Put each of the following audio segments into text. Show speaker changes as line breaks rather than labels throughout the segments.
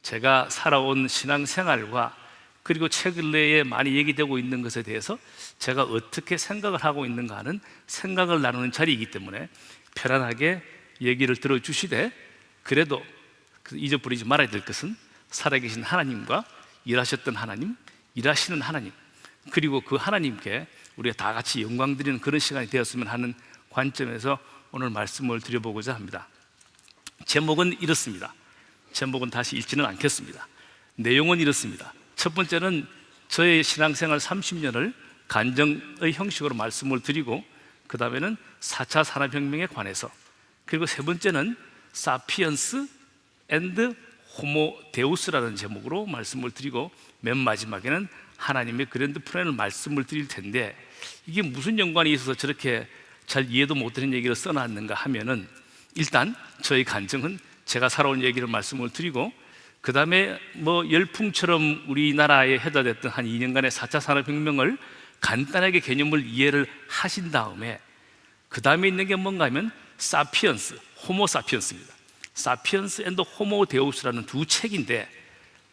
제가 살아온 신앙생활과 그리고 최근에 많이 얘기되고 있는 것에 대해서 제가 어떻게 생각을 하고 있는가 하는 생각을 나누는 자리이기 때문에 편안하게 얘기를 들어주시되, 그래도 잊어버리지 말아야 될 것은 살아계신 하나님과 일하셨던 하나님, 일하시는 하나님, 그리고 그 하나님께 우리가 다 같이 영광 드리는 그런 시간이 되었으면 하는 관점에서 오늘 말씀을 드려보고자 합니다. 제목은 이렇습니다. 제목은 다시 읽지는 않겠습니다. 내용은 이렇습니다. 첫 번째는 저의 신앙생활 30년을 간증의 형식으로 말씀을 드리고, 그 다음에는 4차 산업혁명에 관해서, 그리고 세 번째는 사피언스 앤드 호모 데우스라는 제목으로 말씀을 드리고, 맨 마지막에는 하나님의 그랜드 플랜을 말씀을 드릴 텐데, 이게 무슨 연관이 있어서 저렇게 잘 이해도 못되는 얘기를 써놨는가 하면은, 일단 저의 간증은 제가 살아온 얘기를 말씀을 드리고, 그 다음에 열풍처럼 우리나라에 해다됐던 한 2년간의 4차 산업혁명을 간단하게 개념을 이해를 하신 다음에, 그 다음에 있는 게 뭔가 하면 사피언스, 호모 사피언스입니다. 사피언스 앤드 호모 데우스라는 두 책인데,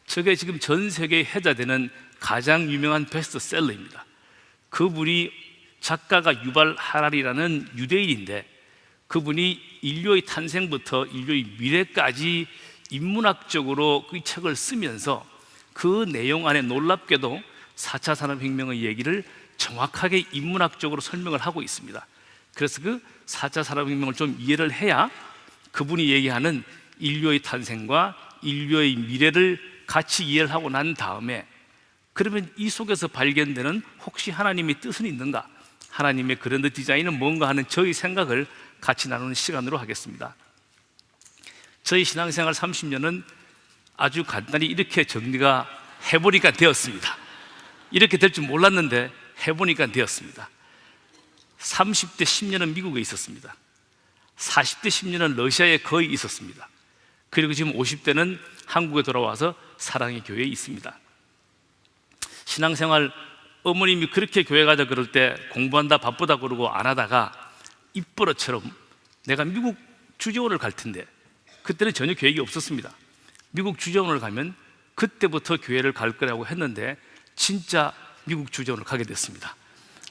저게 지금 전 세계에 해자되는 가장 유명한 베스트셀러입니다. 그분이 작가가 유발 하라리라는 유대인인데, 그분이 인류의 탄생부터 인류의 미래까지 인문학적으로 그 책을 쓰면서 그 내용 안에 놀랍게도 4차 산업혁명의 얘기를 정확하게 인문학적으로 설명을 하고 있습니다. 그래서 그 4차 산업혁명을 좀 이해를 해야 그분이 얘기하는 인류의 탄생과 인류의 미래를 같이 이해를 하고 난 다음에, 그러면 이 속에서 발견되는 혹시 하나님의 뜻은 있는가, 하나님의 그랜드 디자인은 뭔가 하는 저희 생각을 같이 나누는 시간으로 하겠습니다. 저희 신앙생활 30년은 아주 간단히 이렇게 정리가 해보니까 되었습니다. 이렇게 될 줄 몰랐는데 해보니까 되었습니다. 30대 10년은 미국에 있었습니다. 40대 10년은 러시아에 거의 있었습니다. 그리고 지금 50대는 한국에 돌아와서 사랑의 교회에 있습니다. 신앙생활, 어머님이 그렇게 교회 가자 그럴 때 공부한다 바쁘다 그러고 안 하다가 입버릇처럼 내가 미국 주재원을 갈 텐데, 그때는 전혀 계획이 없었습니다. 미국 주재원을 가면 그때부터 교회를 갈 거라고 했는데 진짜 미국 주재원을 가게 됐습니다.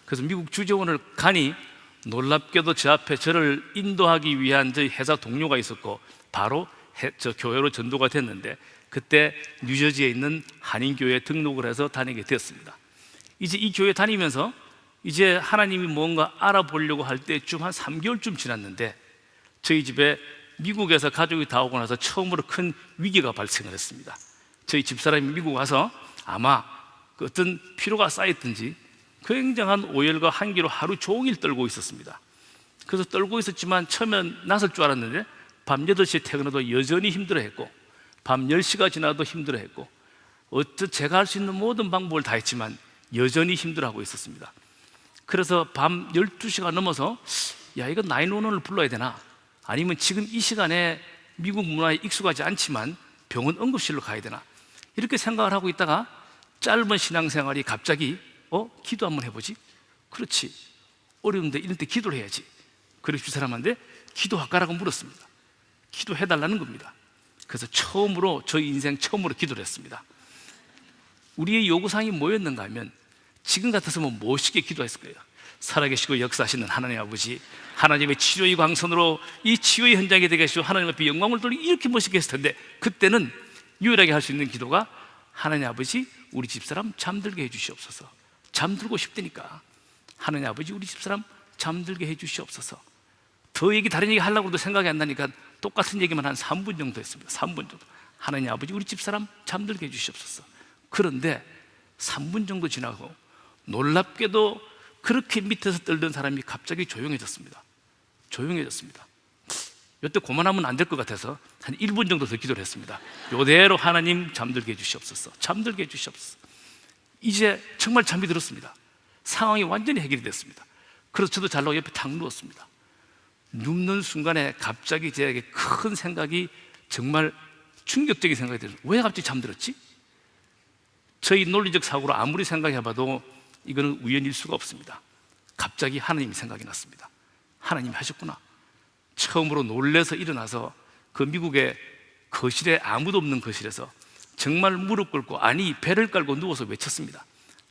그래서 미국 주재원을 가니 놀랍게도 제 앞에 저를 인도하기 위한 저희 회사 동료가 있었고, 바로 저 교회로 전도가 됐는데, 그때 뉴저지에 있는 한인교회에 등록을 해서 다니게 되었습니다. 이제 이 교회 다니면서 이제 하나님이 뭔가 알아보려고 할 때쯤 한 3개월쯤 지났는데, 저희 집에 미국에서 가족이 다 오고 나서 처음으로 큰 위기가 발생을 했습니다. 저희 집사람이 미국 와서 아마 그 어떤 피로가 쌓였든지 굉장한 오열과 한기로 하루 종일 떨고 있었습니다. 그래서 떨고 있었지만 처음엔 나설 줄 알았는데 밤 8시에 퇴근해도 여전히 힘들어했고, 밤 10시가 지나도 힘들어했고, 제가 할 수 있는 모든 방법을 다 했지만 여전히 힘들어하고 있었습니다. 그래서 밤 12시가 넘어서 야, 이거 911을 불러야 되나? 아니면 지금 이 시간에 미국 문화에 익숙하지 않지만 병원 응급실로 가야 되나? 이렇게 생각을 하고 있다가 짧은 신앙생활이 갑자기 기도 한번 해보지? 그렇지, 어려운데 이런 때 기도를 해야지. 그래서 그 사람한테 기도할까라고 물었습니다. 기도해달라는 겁니다. 그래서 처음으로, 저희 인생 처음으로 기도를 했습니다. 우리의 요구사항이 뭐였는가 하면, 지금 같았으면 멋있게 기도했을 거예요. 살아계시고 역사하시는 하나님 아버지, 하나님의 치료의 광선으로 이 치유의 현장에 되게 하시고 하나님 앞에 영광을 돌리고, 이렇게 멋있게 했을 텐데, 그때는 유일하게 할 수 있는 기도가 하나님 아버지, 우리 집사람 잠들게 해주시옵소서. 잠들고 싶다니까. 하나님 아버지, 우리 집사람 잠들게 해주시옵소서. 다른 얘기 하려고 해도 생각이 안 나니까 똑같은 얘기만 한 3분 정도 했습니다. 3분 정도. 하나님 아버지, 우리 집사람 잠들게 해주시옵소서. 그런데 3분 정도 지나고 놀랍게도 그렇게 밑에서 떨던 사람이 갑자기 조용해졌습니다. 조용해졌습니다. 이때 그만하면 안 될 것 같아서 한 1분 정도 더 기도를 했습니다. 이대로 하나님 잠들게 해주시옵소서. 잠들게 해주시옵소서. 이제 정말 잠이 들었습니다. 상황이 완전히 해결이 됐습니다. 그래서 저도 잘라고 옆에 탁 누웠습니다. 눕는 순간에 갑자기 제게 큰 생각이, 정말 충격적인 생각이 들어요. 왜 갑자기 잠들었지? 저희 논리적 사고로 아무리 생각해봐도 이거는 우연일 수가 없습니다. 갑자기 하나님이 생각이 났습니다. 하나님이 하셨구나. 처음으로 놀래서 일어나서 그 미국의 거실에, 아무도 없는 거실에서 정말 무릎 꿇고, 아니 배를 깔고 누워서 외쳤습니다.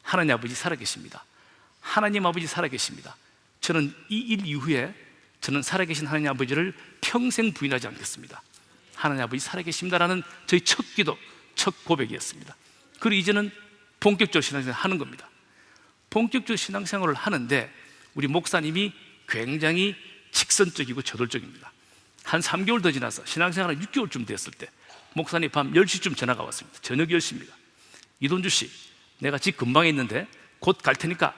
하나님 아버지 살아계십니다. 하나님 아버지 살아계십니다. 저는 이 일 이후에 저는 살아계신 하나님 아버지를 평생 부인하지 않겠습니다. 하나님 아버지 살아계십니다라는 저희 첫 기도, 첫 고백이었습니다. 그리고 이제는 본격적으로 신앙생활을 하는 겁니다. 본격적으로 신앙생활을 하는데 우리 목사님이 굉장히 직선적이고 저돌적입니다. 한 3개월 더 지나서 신앙생활 6개월쯤 됐을 때 목사님 밤 10시쯤 전화가 왔습니다. 저녁 10시입니다. 이돈주 씨, 내가 집 근방에 있는데 곧 갈 테니까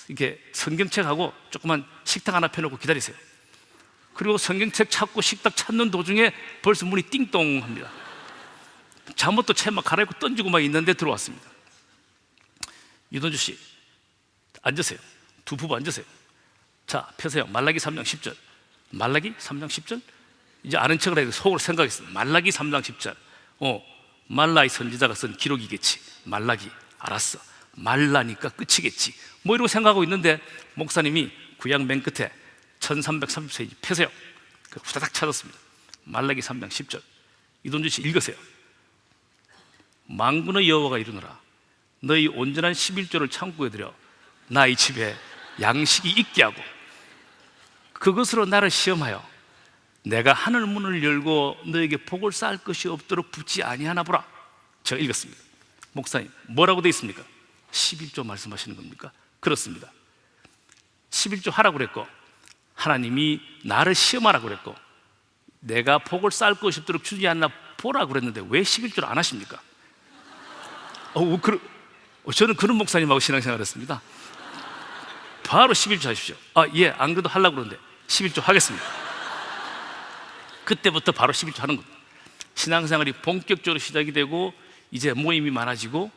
이렇게 성경책하고 조그만 식탁 하나 펴놓고 기다리세요. 그리고 성경책 찾고 식탁 찾는 도중에 벌써 문이 띵동 합니다. 잠옷도 채 막 갈아입고 던지고 막 있는데 들어왔습니다. 이돈주 씨, 앉으세요. 두 부부 앉으세요. 자, 펴세요. 말라기 3장 10절. 말라기 3장 10절? 이제 아는 척을 해서 속으로 생각했어요. 말라기 3장 10절. 말라의 선지자가 쓴 기록이겠지. 말라기, 알았어. 말라니까 끝이겠지. 뭐 이러고 생각하고 있는데 목사님이 구약 맨 끝에 1330페이지 펴세요. 후다닥 찾았습니다. 말라기 3장 10절. 이돈주 씨 읽으세요. 만군의 여호와가 이르노라. 너희 온전한 11조를 창고에 들여 나의 집에 양식이 있게 하고 그것으로 나를 시험하여 내가 하늘 문을 열고 너에게 복을 쌓을 것이 없도록 붙지 아니하나 보라. 제가 읽었습니다. 목사님, 뭐라고 되어 있습니까? 11조 말씀하시는 겁니까? 그렇습니다. 11조 하라고 그랬고 하나님이 나를 시험하라고 그랬고 내가 복을 쌓을 것이 없도록 주지 않나 보라고 그랬는데 왜 11조를 안 하십니까? 저는 그런 목사님하고 신앙생활을 했습니다. 바로 11조 하십시오. 예, 안 그래도 하려고 그러는데 11조 하겠습니다. 그때부터 바로 11조 하는 겁니다. 신앙생활이 본격적으로 시작이 되고 이제 모임이 많아지고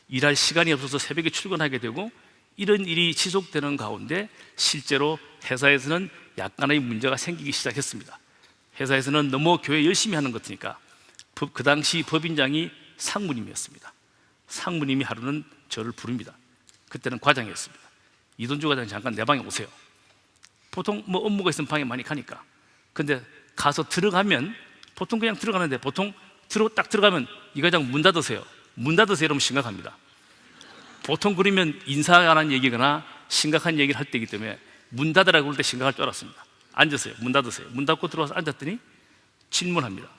일할 시간이 없어서 새벽에 출근하게 되고 이런 일이 지속되는 가운데 실제로 회사에서는 약간의 문제가 생기기 시작했습니다. 회사에서는 너무 교회 열심히 하는 것 같으니까 그 당시 법인장이 상무님이었습니다. 상무님이 하루는 저를 부릅니다. 그때는 과장이었습니다. 이돈주 과장 잠깐 내 방에 오세요. 보통 뭐 업무가 있으면 방에 많이 가니까. 근데 가서 들어가면 보통 그냥 들어가는데 보통 딱 들어가면 이 과장 문 닫으세요. 문 닫으세요 이러면 심각합니다. 보통 그러면 인사 안 한 얘기거나 심각한 얘기를 할 때이기 때문에 문 닫으라고 할 때 심각할 줄 알았습니다. 앉으세요. 문 닫으세요. 문 닫고 들어와서 앉았더니 질문합니다.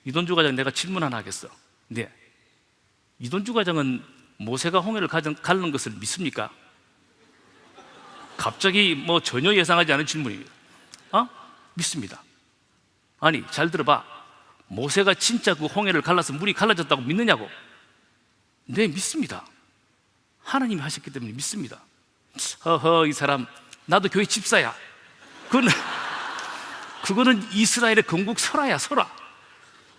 이돈주 과장, 내가 질문 하나 하겠어. 네. 이돈주 과장은 모세가 홍해를 가른 것을 믿습니까? 갑자기 뭐 전혀 예상하지 않은 질문입니다. 믿습니다. 아니, 잘 들어봐. 모세가 진짜 그 홍해를 갈라서 물이 갈라졌다고 믿느냐고? 네, 믿습니다. 하나님이 하셨기 때문에 믿습니다. 이 사람 나도 교회 집사야. 그거는 이스라엘의 건국 설화야, 설화.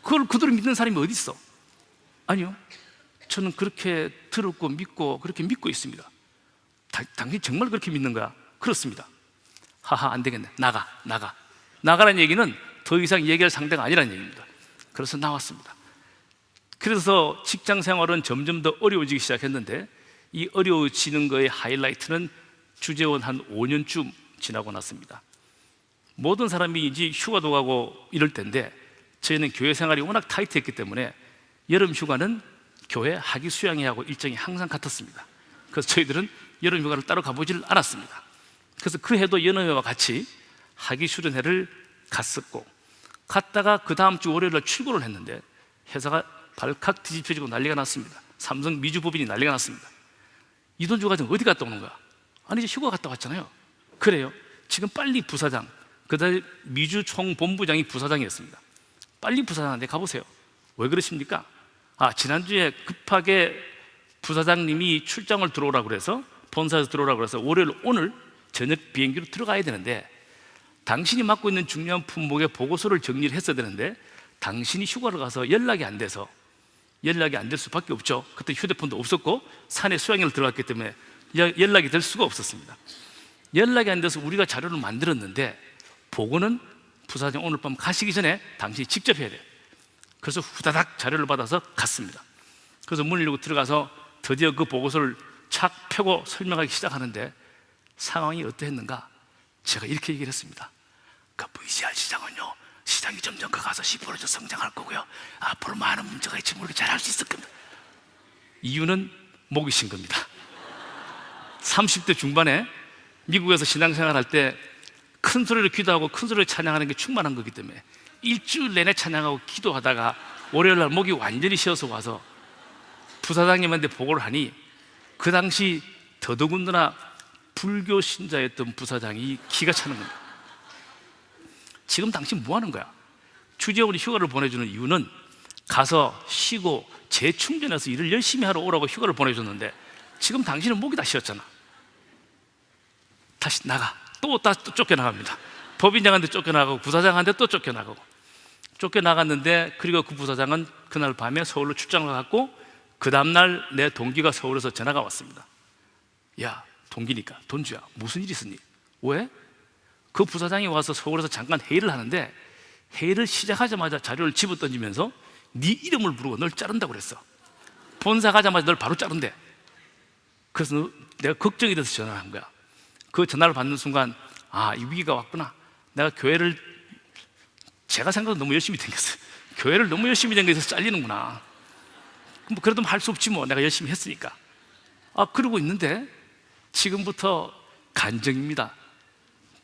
그걸 그대로 믿는 사람이 어디 있어? 아니요, 저는 그렇게 들었고 믿고 그렇게 믿고 있습니다. 당신이 정말 그렇게 믿는 거야? 그렇습니다. 안 되겠네. 나가라는 얘기는 더 이상 얘기할 상대가 아니라는 얘기입니다. 그래서 나왔습니다. 그래서 직장 생활은 점점 더 어려워지기 시작했는데 이 어려워지는 거의 하이라이트는 주재원 한 5년쯤 지나고 났습니다. 모든 사람이 이제 휴가도 가고 이럴 텐데 저희는 교회 생활이 워낙 타이트했기 때문에 여름 휴가는 교회 학위 수양회하고 일정이 항상 같았습니다. 그래서 저희들은 여름 휴가를 따로 가보질 않았습니다. 그래서 그 해도 연회와 같이 학위 수련회를 갔었고 갔다가 그 다음 주 월요일날 출근을 했는데 회사가 발칵 뒤집혀지고 난리가 났습니다. 삼성 미주법인이 난리가 났습니다. 이돈주 과장 어디 갔다 오는 거야? 아니, 이제 휴가 갔다 왔잖아요. 그래요. 지금 빨리 부사장, 그다음에 미주 총본부장이 부사장이었습니다. 빨리 부사장한테 가보세요. 왜 그러십니까? 지난주에 급하게 부사장님이 출장을 들어오라고 그래서 본사에서 들어오라고 그래서 월요일 오늘 저녁 비행기로 들어가야 되는데 당신이 맡고 있는 중요한 품목의 보고서를 정리를 했어야 되는데 당신이 휴가를 가서 연락이 안 될 수밖에 없죠. 그때 휴대폰도 없었고 산에 수양회를 들어갔기 때문에 연락이 될 수가 없었습니다. 연락이 안 돼서 우리가 자료를 만들었는데 보고는 부사장 오늘 밤 가시기 전에 당신이 직접 해야 돼요. 그래서 후다닥 자료를 받아서 갔습니다. 그래서 문을 열고 들어가서 드디어 그 보고서를 착 펴고 설명하기 시작하는데 상황이 어떠했는가? 제가 이렇게 얘기를 했습니다. 그 VCR 시장은요, 시장이 점점 커가서 10% 성장할 거고요. 앞으로 많은 문제가 있지만 우리가 잘할 수 있을 겁니다. 이유는 목이 쉰 겁니다. 30대 중반에 미국에서 신앙생활할 때 큰 소리로 기도하고 큰 소리로 찬양하는 게 충만한 거기 때문에 일주일 내내 찬양하고 기도하다가 월요일날 목이 완전히 쉬어서 와서 부사장님한테 보고를 하니 그 당시 더더군다나 불교 신자였던 부사장이 기가 차는 겁니다. 지금 당신 뭐 하는 거야? 주재원이 휴가를 보내주는 이유는 가서 쉬고 재충전해서 일을 열심히 하러 오라고 휴가를 보내줬는데 지금 당신은 목이 다 쉬었잖아. 다시 나가. 또 쫓겨나갑니다. 법인장한테 쫓겨나가고 부사장한테 또 쫓겨나가고 쫓겨나갔는데, 그리고 그 부사장은 그날 밤에 서울로 출장을 갔고 그 다음날 내 동기가 서울에서 전화가 왔습니다. 야, 동기니까 돈주야, 무슨 일 있었니? 왜? 그 부사장이 와서 서울에서 잠깐 회의를 하는데 회의를 시작하자마자 자료를 집어 던지면서 네 이름을 부르고 널 자른다고 그랬어. 본사 가자마자 널 바로 자른대. 그래서 내가 걱정이 돼서 전화를 한 거야. 그 전화를 받는 순간, 아, 이 위기가 왔구나. 내가 교회를, 제가 생각해도 너무 열심히 댕겼어요. 교회를 너무 열심히 댕겨서 잘리는구나. 뭐 그래도 할 수 없지 뭐, 내가 열심히 했으니까. 아, 그러고 있는데 지금부터 간증입니다.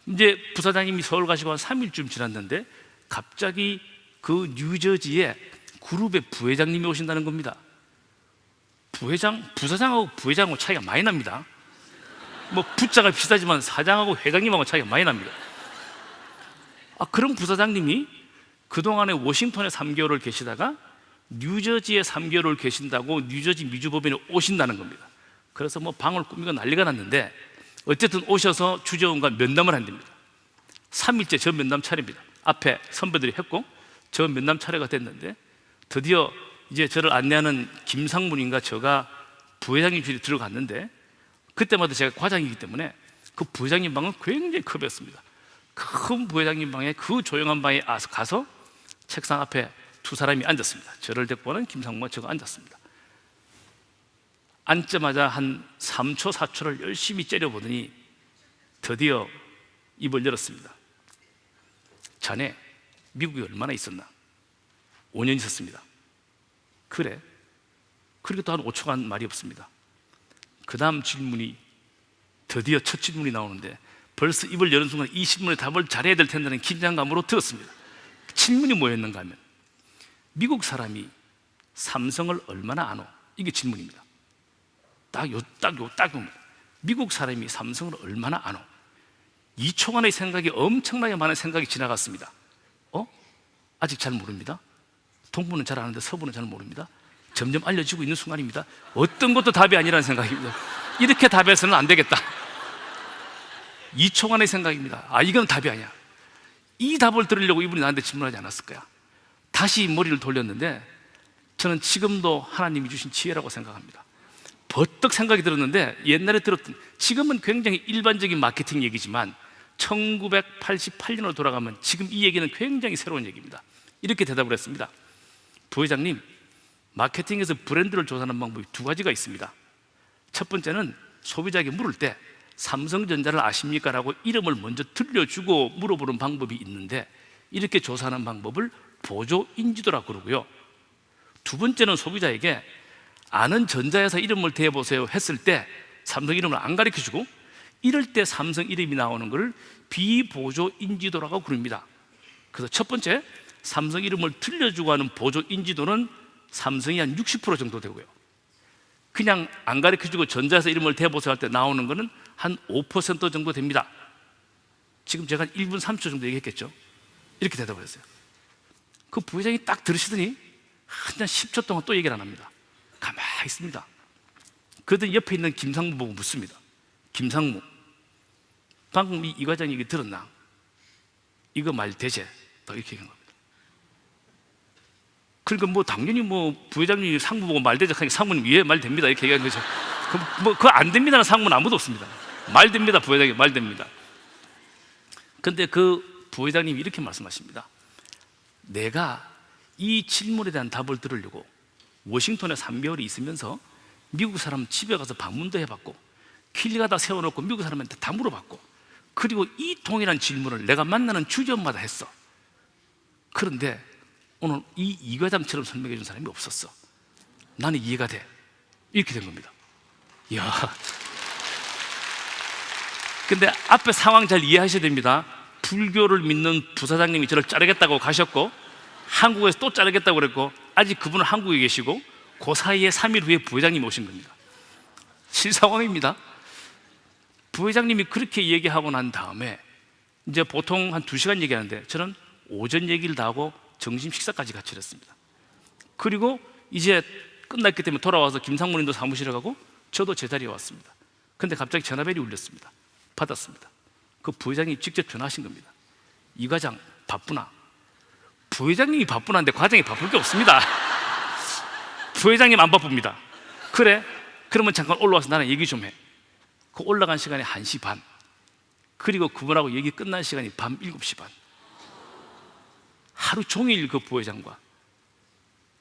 이제 부사장님이 서울 가시고 한 3일쯤 지났는데 갑자기 그 뉴저지에 그룹의 부회장님이 오신다는 겁니다. 부사장하고 부회장하고 차이가 많이 납니다. 뭐 부자가 비슷하지만 사장하고 회장님하고 차이가 많이 납니다. 아, 그런 부사장님이 그동안에 워싱턴에 3개월을 계시다가 뉴저지에 3개월을 계신다고 뉴저지 미주법인에 오신다는 겁니다. 그래서 뭐 방을 꾸미고 난리가 났는데 어쨌든 오셔서 주재원과 면담을 한답니다. 3일째 저 면담 차례입니다. 앞에 선배들이 했고 저 면담 차례가 됐는데 드디어 이제 저를 안내하는 김상문인가 저가 부회장님 집에 들어갔는데, 그때마다 제가 과장이기 때문에 그 부회장님 방은 굉장히 커졌습니다. 큰 부회장님 방에, 그 조용한 방에 가서 책상 앞에 두 사람이 앉았습니다. 저를 데리고 오는 김상무와 저가 앉았습니다. 앉자마자 한 3초, 4초를 열심히 째려보더니 드디어 입을 열었습니다. 자네 미국에 얼마나 있었나? 5년 있었습니다. 그래? 그리고 또 한 5초간 말이 없습니다. 그 다음 질문이, 드디어 첫 질문이 나오는데 벌써 입을 여는 순간 이 질문에 답을 잘해야 될 텐데는 긴장감으로 들었습니다. 질문이 뭐였는가 하면, 미국 사람이 삼성을 얼마나 아노? 이게 질문입니다. 딱 요. 미국 사람이 삼성을 얼마나 아노? 2초간의 생각이, 엄청나게 많은 생각이 지나갔습니다. 아직 잘 모릅니다. 동부는 잘 아는데 서부는 잘 모릅니다. 점점 알려지고 있는 순간입니다. 어떤 것도 답이 아니라는 생각입니다. 이렇게 답해서는 안 되겠다. 2초간의 생각입니다. 아, 이건 답이 아니야. 이 답을 들으려고 이분이 나한테 질문하지 않았을 거야. 다시 머리를 돌렸는데 저는 지금도 하나님이 주신 지혜라고 생각합니다. 버뜩 생각이 들었는데, 옛날에 들었던, 지금은 굉장히 일반적인 마케팅 얘기지만 1988년으로 돌아가면 지금 이 얘기는 굉장히 새로운 얘기입니다. 이렇게 대답을 했습니다. 부회장님, 마케팅에서 브랜드를 조사하는 방법이 두 가지가 있습니다. 첫 번째는 소비자에게 물을 때 삼성전자를 아십니까? 라고 이름을 먼저 들려주고 물어보는 방법이 있는데, 이렇게 조사하는 방법을 보조인지도라고 그러고요. 두 번째는 소비자에게 아는 전자회사 이름을 대보세요 했을 때 삼성 이름을 안 가르쳐주고, 이럴 때 삼성 이름이 나오는 것을 비보조인지도라고 부릅니다. 그래서 첫 번째, 삼성 이름을 들려주고 하는 보조인지도는 삼성이 한 60% 정도 되고요. 그냥 안 가르쳐주고 전자회사 이름을 대보세요 할 때 나오는 것은 한 5% 정도 됩니다. 지금 제가 1분 3초 정도 얘기했겠죠? 이렇게 대답을 했어요. 그 부회장이 딱 들으시더니 한 10초 동안 또 얘기를 안 합니다. 가만히 있습니다. 그러더니 옆에 있는 김상무 보고 묻습니다. 김상무, 방금 이 과장 얘기 들었나? 이거 말 되지? 이렇게 얘기한 겁니다. 그러니까 뭐 당연히 뭐 부회장님이 상무 보고 말 되지 하니까 상무는 예, 말 됩니다 이렇게 얘기한 거죠. 그거 안 됩니다는 상무는 아무도 없습니다. 말 됩니다, 부회장님 말 됩니다. 근데 그 부회장님이 이렇게 말씀하십니다. 내가 이 질문에 대한 답을 들으려고 워싱턴에 3개월이 있으면서 미국 사람 집에 가서 방문도 해봤고 길 가다 세워놓고 미국 사람한테 다 물어봤고, 그리고 이 동일한 질문을 내가 만나는 주점마다 했어. 그런데 오늘 이 과장처럼 설명해 준 사람이 없었어. 나는 이해가 돼. 이렇게 된 겁니다. 이야. 근데 앞에 상황 잘 이해하셔야 됩니다. 불교를 믿는 부사장님이 저를 자르겠다고 가셨고, 한국에서 또 자르겠다고 그랬고, 아직 그분은 한국에 계시고, 그 사이에 3일 후에 부회장님이 오신 겁니다. 실상황입니다. 부회장님이 그렇게 얘기하고 난 다음에 이제 보통 한 2시간 얘기하는데 저는 오전 얘기를 다 하고 점심 식사까지 같이 했습니다. 그리고 이제 끝났기 때문에 돌아와서 김상문님도 사무실에 가고 저도 제자리에 왔습니다. 근데 갑자기 전화벨이 울렸습니다. 받았습니다. 그 부회장이 직접 전화하신 겁니다. 이 과장 바쁘나? 부회장님이 바쁘나는데 과장이 바쁠 게 없습니다. 부회장님 안 바쁩니다. 그래? 그러면 잠깐 올라와서 나랑 얘기 좀 해. 그 올라간 시간이 1시 반, 그리고 그분하고 얘기 끝난 시간이 밤 7시 반. 하루 종일 그 부회장과.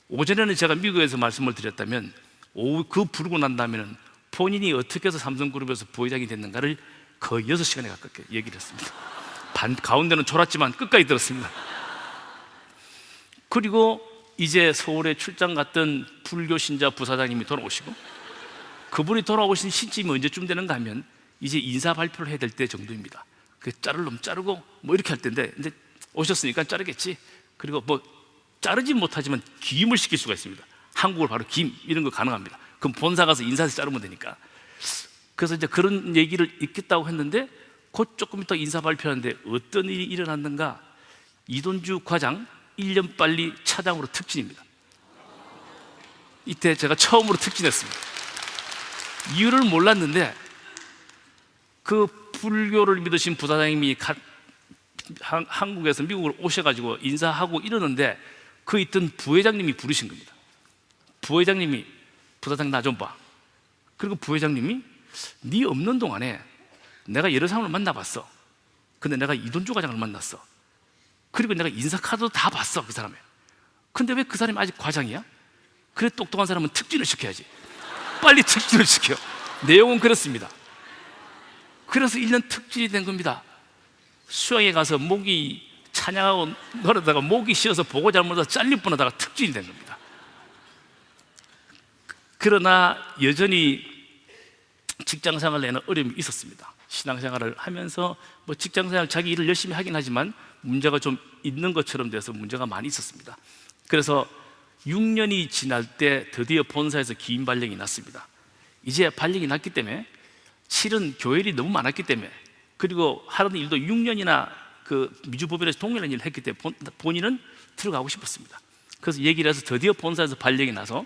오전에는 제가 미국에서 말씀을 드렸다면 오후 그 부르고 난 다음에는 본인이 어떻게 해서 삼성그룹에서 부회장이 됐는가를 거의 6시간에 가깝게 얘기를 했습니다. 가운데는 졸았지만 끝까지 들었습니다. 그리고 이제 서울에 출장 갔던 불교 신자 부사장님이 돌아오시고, 그분이 돌아오신 시점이 언제쯤 되는가 하면 이제 인사 발표를 해야 될 때 정도입니다. 그 자를 놈 자르고 뭐 이렇게 할 텐데, 이제 오셨으니까 자르겠지. 그리고 뭐 자르지 못하지만 기임을 시킬 수가 있습니다. 한국을 바로 기임 이런 거 가능합니다. 그럼 본사 가서 인사해서 자르면 되니까. 그래서 이제 그런 얘기를 있겠다고 했는데, 곧 조금 이따 인사 발표하는데 어떤 일이 일어났는가? 이돈주 과장 1년 빨리 차장으로 특진입니다. 이때 제가 처음으로 특진했습니다. 이유를 몰랐는데 그 불교를 믿으신 부사장님이 한국에서 미국으로 오셔가지고 인사하고 이러는데 그 있던 부회장님이 부르신 겁니다. 부회장님이 부사장 나 좀 봐. 그리고 부회장님이 네 없는 동안에 내가 여러 사람을 만나봤어. 근데 내가 이돈주 과장을 만났어. 그리고 내가 인사카드도 다 봤어, 그 사람의. 근데 왜 그 사람이 아직 과장이야? 그래, 똑똑한 사람은 특진을 시켜야지. 빨리 특진을 시켜. 내용은 그렇습니다. 그래서 1년 특진이 된 겁니다. 수영에 가서 목이 찬양하고 노래다가 목이 쉬어서 보고 잘못해서 잘릴 뻔하다가 특진이 된 겁니다. 그러나 여전히 직장생활 내는 어려움이 있었습니다. 신앙생활을 하면서 뭐 직장생활 자기 일을 열심히 하긴 하지만 문제가 좀 있는 것처럼 돼서 문제가 많이 있었습니다. 그래서 6년이 지날 때 드디어 본사에서 기임 발령이 났습니다. 이제 발령이 났기 때문에 실은 교회일이 너무 많았기 때문에, 그리고 하는 일도 6년이나 그 미주법인에서 동일한 일을 했기 때문에 본인은 들어가고 싶었습니다. 그래서 얘기를 해서 드디어 본사에서 발령이 나서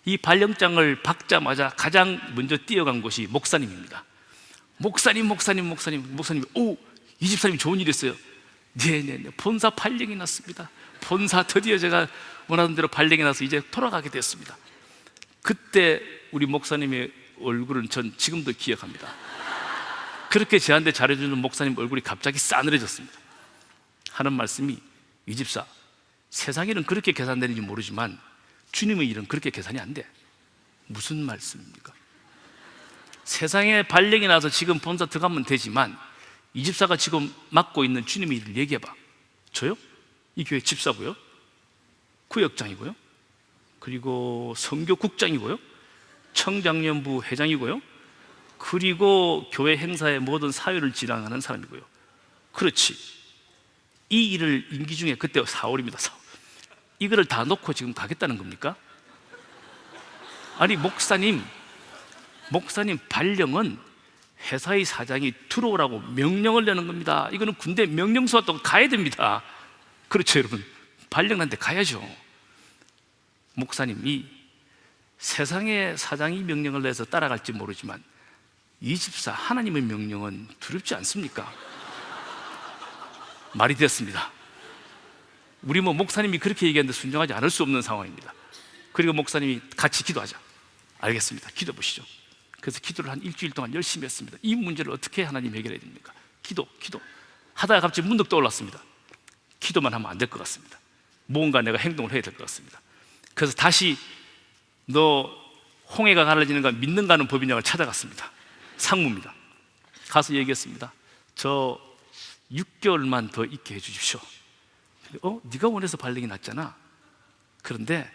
이 발령장을 받자마자 가장 먼저 뛰어간 곳이 목사님입니다. 목사님, 오, 이 집사님 좋은 일 있어요. 네네네, 본사 발령이 났습니다. 본사 드디어 제가 원하는 대로 발령이 나서 이제 돌아가게 됐습니다. 그때 우리 목사님의 얼굴은 전 지금도 기억합니다. 그렇게 저한테 잘해주는 목사님 얼굴이 갑자기 싸늘해졌습니다. 하는 말씀이, 이 집사, 세상 일은 그렇게 계산되는지 모르지만 주님의 일은 그렇게 계산이 안 돼. 무슨 말씀입니까? 세상에 발령이 나서 지금 본사 들어가면 되지만 이 집사가 지금 맡고 있는 주님의 일을 얘기해봐. 저요? 이 교회 집사고요, 구역장이고요, 그리고 선교국장이고요, 청장년부 회장이고요, 그리고 교회 행사의 모든 사회를 지향하는 사람이고요. 그렇지, 이 일을 임기 중에, 그때 4월입니다 4월. 이거를 다 놓고 지금 가겠다는 겁니까? 아니 목사님 발령은 회사의 사장이 들어오라고 명령을 내는 겁니다. 이거는 군대 명령서와 또 가야 됩니다. 그렇죠 여러분, 발령 난 데 가야죠. 목사님이 세상의 사장이 명령을 내서 따라갈지 모르지만 이 집사 하나님의 명령은 두렵지 않습니까? 말이 됐습니다. 우리 목사님이 그렇게 얘기하는데 순종하지 않을 수 없는 상황입니다. 그리고 목사님이 같이 기도하자. 알겠습니다, 기도 보시죠. 그래서 기도를 한 일주일 동안 열심히 했습니다. 이 문제를 어떻게 하나님 해결해야 됩니까? 기도 하다가 갑자기 문득 떠올랐습니다. 기도만 하면 안 될 것 같습니다. 뭔가 내가 행동을 해야 될 것 같습니다. 그래서 다시 너 홍해가 갈라지는가 믿는가 하는 법인장을 찾아갔습니다. 상무입니다. 가서 얘기했습니다. 저 6개월만 더 있게 해주십시오. 네가 원해서 발령이 났잖아. 그런데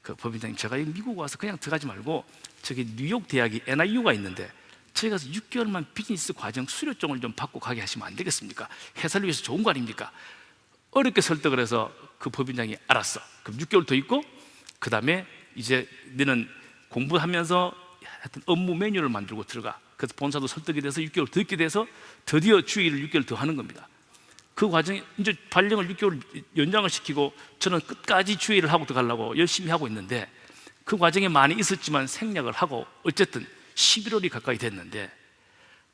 그 법인장님, 제가 미국 와서 그냥 들어가지 말고 저기 뉴욕 대학이 NIU가 있는데 저희 가서 6개월만 비즈니스 과정 수료증을 좀 받고 가게 하시면 안 되겠습니까? 회사를 위해서 좋은 거 아닙니까? 어렵게 설득을 해서 그 법인장이 알았어. 그럼 6개월 더 있고 그 다음에 이제 너는 공부하면서 하여튼 업무 메뉴를 만들고 들어가. 그래서 본사도 설득이 돼서 6개월 더 있게 돼서 드디어 주의를 6개월 더 하는 겁니다. 그 과정에 이제 발령을 6개월 연장을 시키고 저는 끝까지 주의를 하고 들어가려고 열심히 하고 있는데 그 과정에 많이 있었지만 생략을 하고 어쨌든 11월이 가까이 됐는데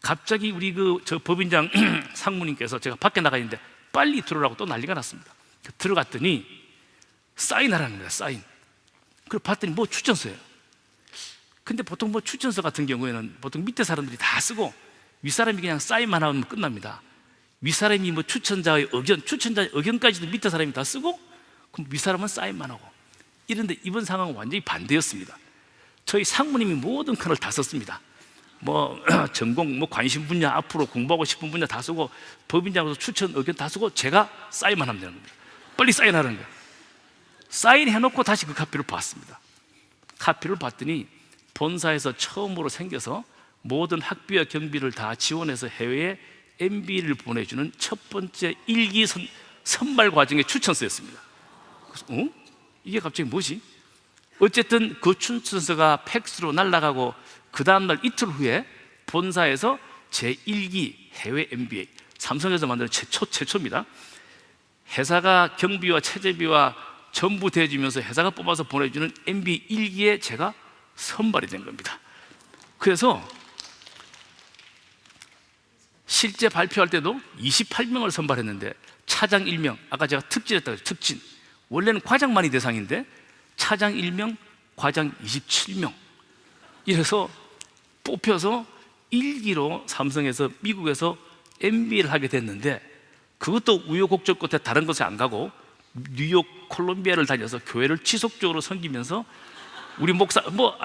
갑자기 우리 저 법인장 상무님께서 제가 밖에 나가 있는데 빨리 들어오라고 또 난리가 났습니다. 들어갔더니 사인하라는 거야, 사인. 그걸 봤더니 뭐 추천서예요. 근데 보통 뭐 추천서 같은 경우에는 보통 밑에 사람들이 다 쓰고 윗사람이 그냥 사인만 하면 끝납니다. 윗사람이 뭐 추천자의 의견까지도 밑에 사람이 다 쓰고 그럼 윗사람은 사인만 하고 이런데 이번 상황은 완전히 반대였습니다. 저희 상무님이 모든 칸을 다 썼습니다. 뭐 전공, 뭐 관심 분야, 앞으로 공부하고 싶은 분야 다 쓰고 법인장으로서 추천 의견 다 쓰고 제가 사인만 하면 되는 겁니다. 빨리 사인하라는 거예요. 사인해놓고 다시 그 카피를 봤습니다. 카피를 봤더니 본사에서 처음으로 생겨서 모든 학비와 경비를 다 지원해서 해외에 MB를 보내주는 첫 번째 일기 선발 과정의 추천서였습니다. 그래서 이게 갑자기 뭐지? 어쨌든 그 추천서가 팩스로 날아가고 그 다음날 이틀 후에 본사에서 제1기 해외 MBA, 삼성에서 만든 최초입니다. 회사가 경비와 체재비와 전부 대주면서 회사가 뽑아서 보내주는 MBA 1기에 제가 선발이 된 겁니다. 그래서 실제 발표할 때도 28명을 선발했는데 차장 1명, 아까 제가 특진했다고 했죠. 특진. 원래는 과장만이 대상인데 차장 1명, 과장 27명 이래서 뽑혀서 1기로 삼성에서 미국에서 MBA를 하게 됐는데 그것도 우여곡절 끝에 다른 곳에 안 가고 뉴욕 콜롬비아를 다녀서 교회를 지속적으로 섬기면서 우리 목사 뭐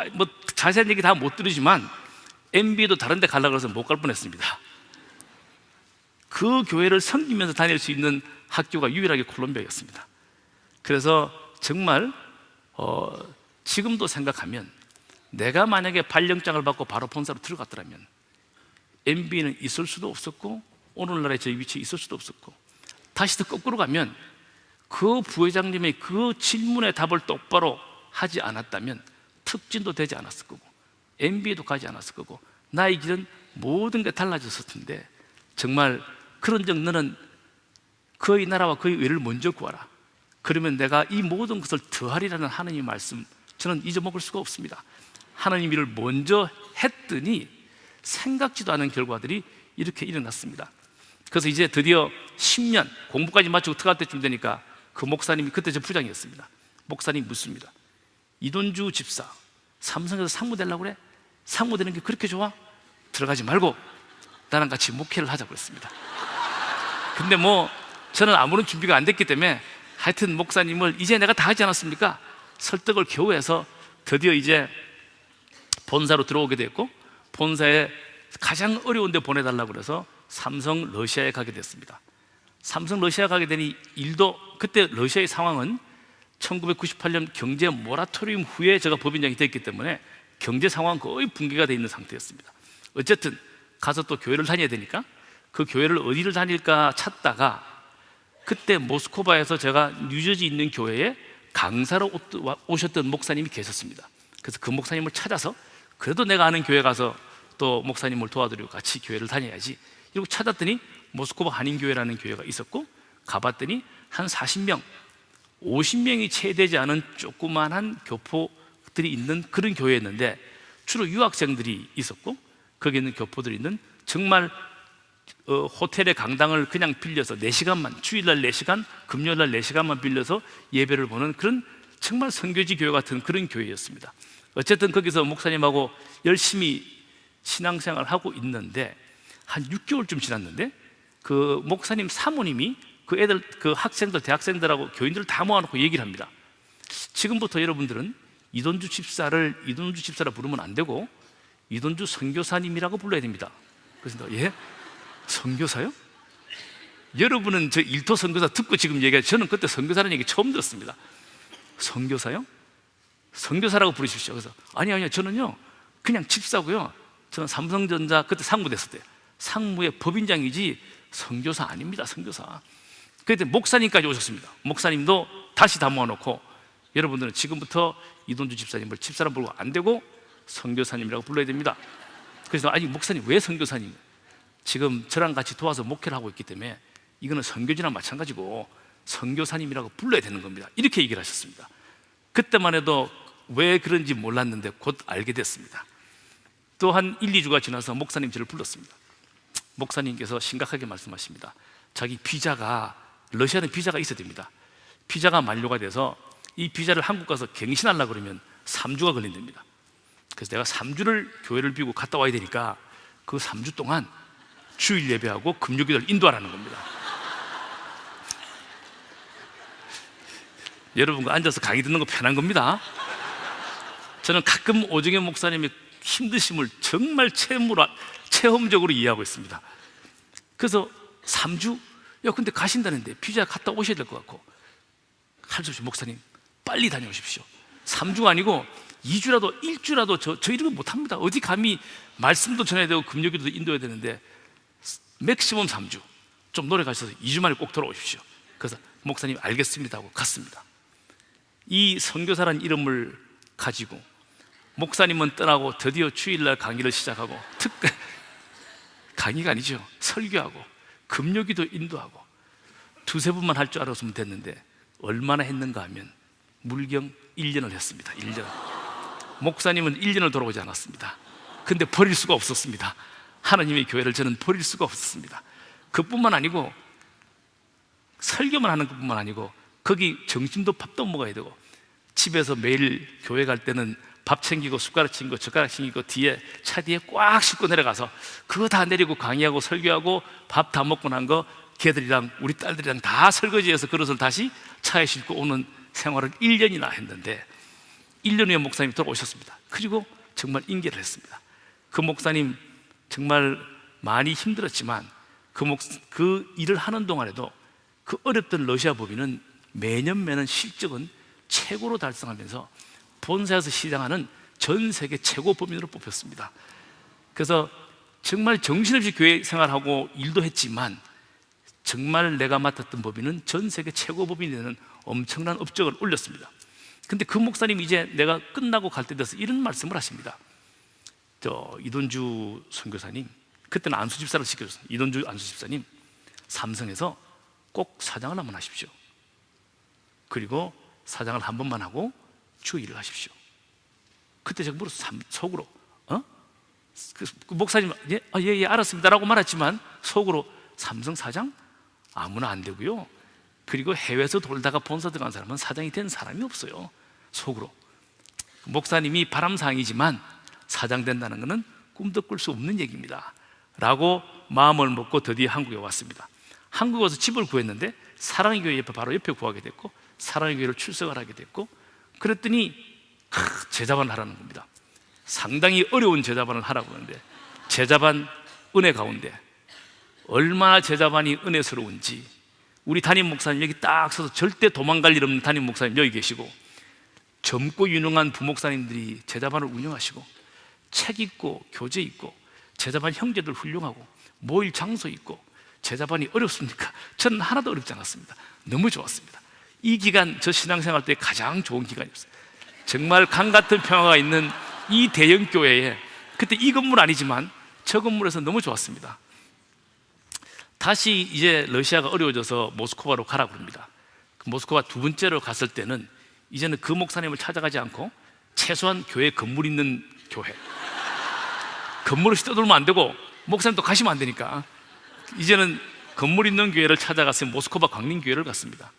자세한 얘기 다 못 들으지만 MBA도 다른 데 가려고 해서 못 갈 뻔했습니다. 그 교회를 섬기면서 다닐 수 있는 학교가 유일하게 콜롬비아였습니다. 그래서 정말 지금도 생각하면 내가 만약에 발령장을 받고 바로 본사로 들어갔더라면 MBA는 있을 수도 없었고 오늘날의 제 위치에 있을 수도 없었고 다시 더 거꾸로 가면 그 부회장님의 그 질문의 답을 똑바로 하지 않았다면 특진도 되지 않았을 거고 MBA도 가지 않았을 거고 나의 길은 모든 게 달라졌을 텐데 정말 그런즉 너는 그의 나라와 그의 의를 먼저 구하라. 그러면 내가 이 모든 것을 더하리라는 하나님의 말씀 저는 잊어먹을 수가 없습니다. 하나님 일을 먼저 했더니 생각지도 않은 결과들이 이렇게 일어났습니다. 그래서 이제 드디어 10년 공부까지 마치고 들어갈 때쯤 되니까 그 목사님이 그때 저 부장이었습니다. 목사님이 묻습니다. 이돈주 집사 삼성에서 상무 되려고 그래? 상무 되는 게 그렇게 좋아? 들어가지 말고 나랑 같이 목회를 하자고 했습니다. 근데 뭐 저는 아무런 준비가 안 됐기 때문에 하여튼 목사님을 이제 내가 다 하지 않았습니까? 설득을 겨우 해서 드디어 이제 본사로 들어오게 됐고 본사에 가장 어려운 데 보내달라고 그래서 삼성 러시아에 가게 됐습니다. 삼성 러시아 가게 되니 일도 그때 러시아의 상황은 1998년 경제 모라토리움 후에 제가 법인장이 됐기 때문에 경제 상황은 거의 붕괴가 되어 있는 상태였습니다. 어쨌든 가서 또 교회를 다녀야 되니까 그 교회를 어디를 다닐까 찾다가 그때 모스크바에서 제가 뉴저지 있는 교회에 강사로 오셨던 목사님이 계셨습니다. 그래서 그 목사님을 찾아서 그래도 내가 아는 교회 가서 또 목사님을 도와드리고 같이 교회를 다녀야지 이러고 찾았더니 모스크바 한인교회라는 교회가 있었고 가봤더니 한 40명, 50명이 채 되지 않은 조그만한 교포들이 있는 그런 교회였는데 주로 유학생들이 있었고 거기 있는 교포들이 있는 정말 호텔의 강당을 그냥 빌려서 4시간만 주일날 4시간, 금요일날 4시간만 빌려서 예배를 보는 그런 정말 선교지 교회 같은 그런 교회였습니다. 어쨌든 거기서 목사님하고 열심히 신앙생활을 하고 있는데 한 6개월쯤 지났는데 그 목사님 사모님이 그 애들, 그 학생들, 대학생들하고 교인들을 다 모아놓고 얘기를 합니다. 지금부터 여러분들은 이돈주 집사를 이돈주 집사라 부르면 안 되고 이돈주 선교사님이라고 불러야 됩니다. 그래서 예? 선교사요? 여러분은 저 일토 선교사 듣고 지금 얘기해요. 저는 그때 선교사라는 얘기 처음 들었습니다. 선교사요? 선교사라고 부르십시오. 그래서 아니요, 저는요 그냥 집사고요. 저는 삼성전자 그때 상무 됐을 때 상무의 법인장이지 선교사 아닙니다. 선교사. 그때 목사님까지 오셨습니다. 목사님도 다시 다 모아놓고 여러분들은 지금부터 이돈주 집사님을 집사라 부르고 안 되고 선교사님이라고 불러야 됩니다. 그래서 아니 목사님 왜 선교사님? 지금 저랑 같이 도와서 목회를 하고 있기 때문에 이거는 선교지랑 마찬가지고 선교사님이라고 불러야 되는 겁니다. 이렇게 얘기를 하셨습니다. 그때만 해도 왜 그런지 몰랐는데 곧 알게 됐습니다. 또 한 1, 2주가 지나서 목사님 저를 불렀습니다. 목사님께서 심각하게 말씀하십니다. 자기 비자가, 러시아는 비자가 있어야 됩니다. 비자가 만료가 돼서 이 비자를 한국 가서 갱신하려고 그러면 3주가 걸린답니다. 그래서 내가 3주를 교회를 비우고 갔다 와야 되니까 그 3주 동안 주일 예배하고 금요기도를 인도하라는 겁니다. 여러분과 앉아서 강의 듣는 거 편한 겁니다. 저는 가끔 오정현 목사님의 힘드심을 정말 체험적으로 이해하고 있습니다. 그래서 3주? 야 근데 가신다는데 비자 갔다 오셔야 될 것 같고 할 수 없이 목사님 빨리 다녀오십시오. 3주가 아니고 2주라도 1주라도 저 이런 거 못합니다. 어디 감히 말씀도 전해야 되고 금요기도 인도해야 되는데 맥시멈 3주 좀 노래 가셔서 2주 만에 꼭 돌아오십시오. 그래서 목사님 알겠습니다 하고 갔습니다. 이 선교사라는 이름을 가지고 목사님은 떠나고 드디어 주일날 강의를 시작하고 강의가 아니죠. 설교하고 금요기도 인도하고 두세 번만 할 줄 알았으면 됐는데 얼마나 했는가 하면 물경 1년을 했습니다. 1년. 목사님은 1년을 돌아오지 않았습니다. 근데 버릴 수가 없었습니다. 하나님의 교회를 저는 버릴 수가 없었습니다. 그뿐만 아니고 설교만 하는 것뿐만 아니고 거기 점심도 밥도 먹어야 되고 집에서 매일 교회 갈 때는 밥 챙기고 숟가락 챙기고 젓가락 챙기고 뒤에 차 뒤에 꽉 싣고 내려가서 그거 다 내리고 강의하고 설교하고 밥 다 먹고 난 거 걔들이랑 우리 딸들이랑 다 설거지해서 그릇을 다시 차에 싣고 오는 생활을 1년이나 했는데 1년 후에 목사님이 돌아오셨습니다. 그리고 정말 인계를 했습니다. 그 목사님 정말 많이 힘들었지만 그 일을 하는 동안에도 그 어렵던 러시아 법인은 매년 실적은 최고로 달성하면서 본사에서 시장하는 전 세계 최고 법인으로 뽑혔습니다. 그래서 정말 정신없이 교회 생활하고 일도 했지만 정말 내가 맡았던 법인은 전 세계 최고 법인이 되는 엄청난 업적을 올렸습니다. 근데 그 목사님이 이제 내가 끝나고 갈 때 돼서 이런 말씀을 하십니다. 이돈주 선교사님, 그때는 안수 집사를 시켜줬어요. 이돈주 안수 집사님, 삼성에서 꼭 사장을 한번 하십시오. 그리고 사장을 한 번만 하고 주일을 하십시오. 그때 제가 물어서 속으로 그 목사님 예 알았습니다라고 말했지만 속으로 삼성 사장? 아무나 안 되고요. 그리고 해외에서 돌다가 본사 들어간 사람은 사장이 된 사람이 없어요. 속으로 목사님이 바람상이지만 사장 된다는 것은 꿈도 꿀 수 없는 얘기입니다 라고 마음을 먹고 드디어 한국에 왔습니다. 한국에 와서 집을 구했는데 사랑의 교회 옆에 바로 옆에 구하게 됐고 사랑의 교회를 출석을 하게 됐고 그랬더니 제자반을 하라는 겁니다. 상당히 어려운 제자반을 하라고 하는데 제자반 은혜 가운데 얼마나 제자반이 은혜스러운지 우리 담임 목사님 여기 딱 서서 절대 도망갈 일 없는 담임 목사님 여기 계시고 젊고 유능한 부목사님들이 제자반을 운영하시고 책 있고 교재 있고 제자반 형제들 훌륭하고 모일 장소 있고 제자반이 어렵습니까? 저는 하나도 어렵지 않았습니다. 너무 좋았습니다. 이 기간 저 신앙생활 때 가장 좋은 기간이었어요. 정말 강같은 평화가 있는 이 대형 교회에 그때 이 건물 아니지만 저 건물에서 너무 좋았습니다. 다시 이제 러시아가 어려워져서 모스크바로 가라고 합니다. 모스크바 두 번째로 갔을 때는 이제는 그 목사님을 찾아가지 않고 최소한 교회 건물 있는 교회 건물 없이 떠돌면 안 되고 목사님도 가시면 안 되니까 이제는 건물 있는 교회를 찾아가서 모스크바 강림교회를 갔습니다.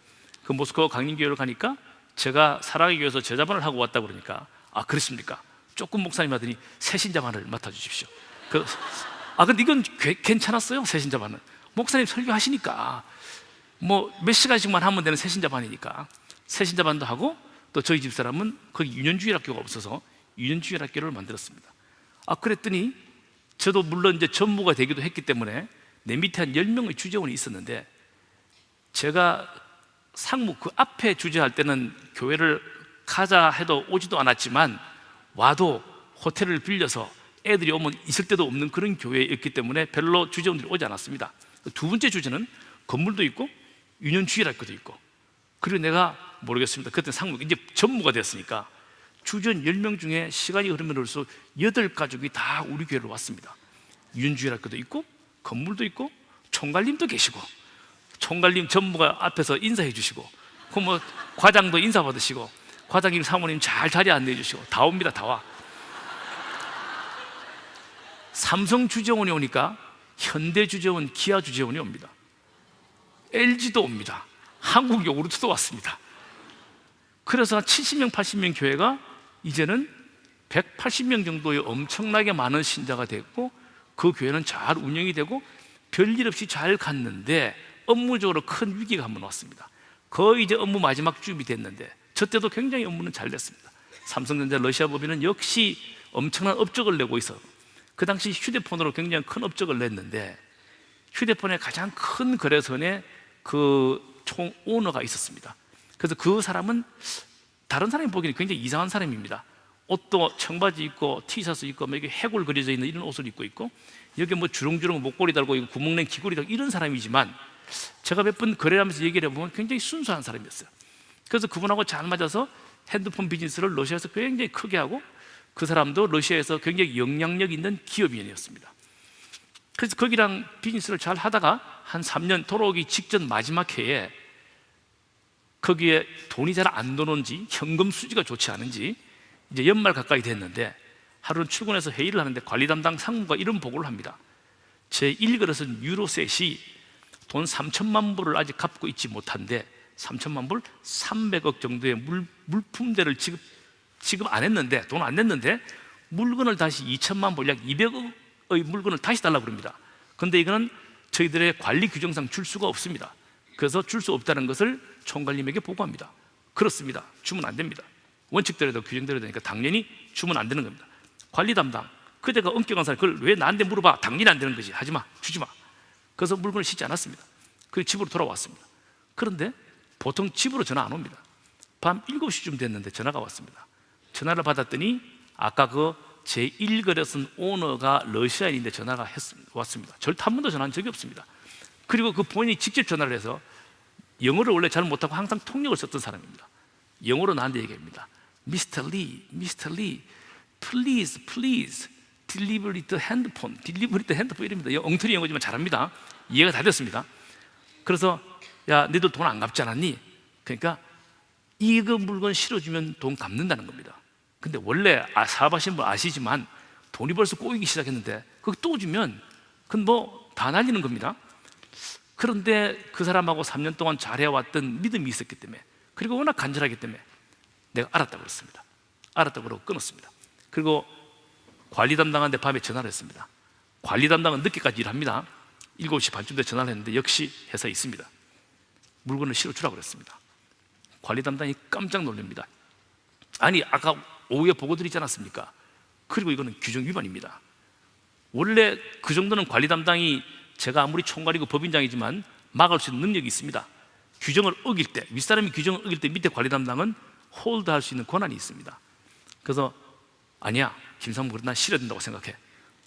그 모스크바 강림교회를 가니까 제가 사랑의 교회에서 제자반을 하고 왔다고 그러니까 그렇습니까? 조금 목사님 하더니 새신자반을 맡아주십시오. 근데 이건 괜찮았어요. 새신자반은 목사님 설교하시니까 뭐 몇 시간씩만 하면 되는 새신자반이니까 새신자반도 하고 또 저희 집사람은 거기 유년주일학교가 없어서 유년주일학교를 만들었습니다. 그랬더니 저도 물론 이제 전무가 되기도 했기 때문에 내 밑에 한 10명의 주재원이 있었는데 제가 상무 그 앞에 주재할 때는 교회를 가자 해도 오지도 않았지만 와도 호텔을 빌려서 애들이 오면 있을 데도 없는 그런 교회였기 때문에 별로 주재원들이 오지 않았습니다. 두 번째 주제는 건물도 있고 유년주일할 것도 있고, 그리고 내가 모르겠습니다. 그때 상무 이제 전무가 됐으니까 주전 10명 중에 시간이 흐르면 흐를수록 8가족이 다 우리 교회로 왔습니다. 유년주일할 것도 있고 건물도 있고 총괄님도 계시고, 총괄님 전무가 앞에서 인사해 주시고, 그 뭐 과장도 인사 받으시고, 과장님 사모님 잘 자리에 안내해 주시고, 다 옵니다. 다 와. 삼성 주재원이 오니까 현대 주재원, 기아 주재원이 옵니다. LG도 옵니다. 한국 요구르트도 왔습니다. 그래서 70명, 80명 교회가 이제는 180명 정도의 엄청나게 많은 신자가 됐고, 그 교회는 잘 운영이 되고 별일 없이 잘 갔는데 업무적으로 큰 위기가 한번 왔습니다. 거의 이제 업무 마지막 쯤이 됐는데 저 때도 굉장히 업무는 잘 됐습니다. 삼성전자 러시아 법인은 역시 엄청난 업적을 내고 있어. 그 당시 휴대폰으로 굉장히 큰 업적을 냈는데 휴대폰의 가장 큰 거래선에 그 총 오너가 있었습니다. 그래서 그 사람은 다른 사람이 보기에는 굉장히 이상한 사람입니다. 옷도 청바지 입고 티셔츠 입고 뭐 이게 해골 그려져 있는 이런 옷을 입고 있고, 여기 뭐 주렁주렁 목걸이 달고 구멍낸 귀걸이 달고 이런 사람이지만, 제가 몇 번 거래하면서 얘기를 해보면 굉장히 순수한 사람이었어요. 그래서 그분하고 잘 맞아서 핸드폰 비즈니스를 러시아에서 굉장히 크게 하고, 그 사람도 러시아에서 굉장히 영향력 있는 기업인이었습니다. 그래서 거기랑 비즈니스를 잘 하다가 한 3년 돌아오기 직전 마지막 해에 거기에 돈이 잘 안 들어오는지 현금 수지가 좋지 않은지 이제 연말 가까이 됐는데 하루는 출근해서 회의를 하는데 관리 담당 상무가 이런 보고를 합니다. 제 1그릇은 유로셋이 돈 3천만 불을 아직 갚고 있지 못한데 3천만 불 300억 정도의 물품대를 지급 안 했는데, 돈 안 냈는데 물건을 다시 2천만 불 약 200억의 물건을 다시 달라고 그럽니다. 그런데 이거는 저희들의 관리 규정상 줄 수가 없습니다. 그래서 줄 수 없다는 것을 총괄님에게 보고합니다. 그렇습니다. 주면 안 됩니다. 원칙대로도 규정대로 되니까 당연히 주면 안 되는 겁니다. 관리 담당, 그대가 엄격한 사람, 그걸 왜 나한테 물어봐? 당연히 안 되는 거지. 하지 마, 주지 마. 그래서 물건을 싣지 않았습니다. 그리고 집으로 돌아왔습니다. 그런데 보통 집으로 전화 안 옵니다. 밤 7시쯤 됐는데 전화가 왔습니다. 전화를 받았더니 아까 그 제1거래선 오너가 러시아인인데 전화가 왔습니다. 절대 한 번도 전화한 적이 없습니다. 그리고 그 본인이 직접 전화를 해서, 영어를 원래 잘 못하고 항상 통역을 썼던 사람입니다. 영어로 나한테 얘기합니다. Mr. Lee, Mr. Lee, please, please, deliver the handphone, deliver the handphone 이럽니다. 엉터리 영어지만 잘합니다. 이해가 다 됐습니다. 그래서 야, 너도 돈 안 갚지 않았니? 그러니까 이거 물건 실어주면 돈 갚는다는 겁니다. 근데 원래 사업하시는 분 아시지만 돈이 벌써 꼬이기 시작했는데 그거 또 주면 그건 뭐 다 날리는 겁니다. 그런데 그 사람하고 3년 동안 잘해왔던 믿음이 있었기 때문에, 그리고 워낙 간절하기 때문에 내가 알았다고 그랬습니다. 알았다고 그러고 끊었습니다. 그리고 관리 담당한테 밤에 전화를 했습니다. 관리 담당은 늦게까지 일합니다. 7시 반쯤 돼 전화를 했는데 역시 회사에 있습니다. 물건을 실어주라고 그랬습니다. 관리 담당이 깜짝 놀랍니다. 아니, 아까 오후에 보고 드리지 않았습니까? 그리고 이거는 규정 위반입니다. 원래 그 정도는 관리 담당이, 제가 아무리 총괄이고 법인장이지만 막을 수 있는 능력이 있습니다. 규정을 어길 때, 윗사람이 규정을 어길 때 밑에 관리 담당은 홀드할 수 있는 권한이 있습니다. 그래서 아니야, 김상무, 그래 난 실어야 된다고 생각해.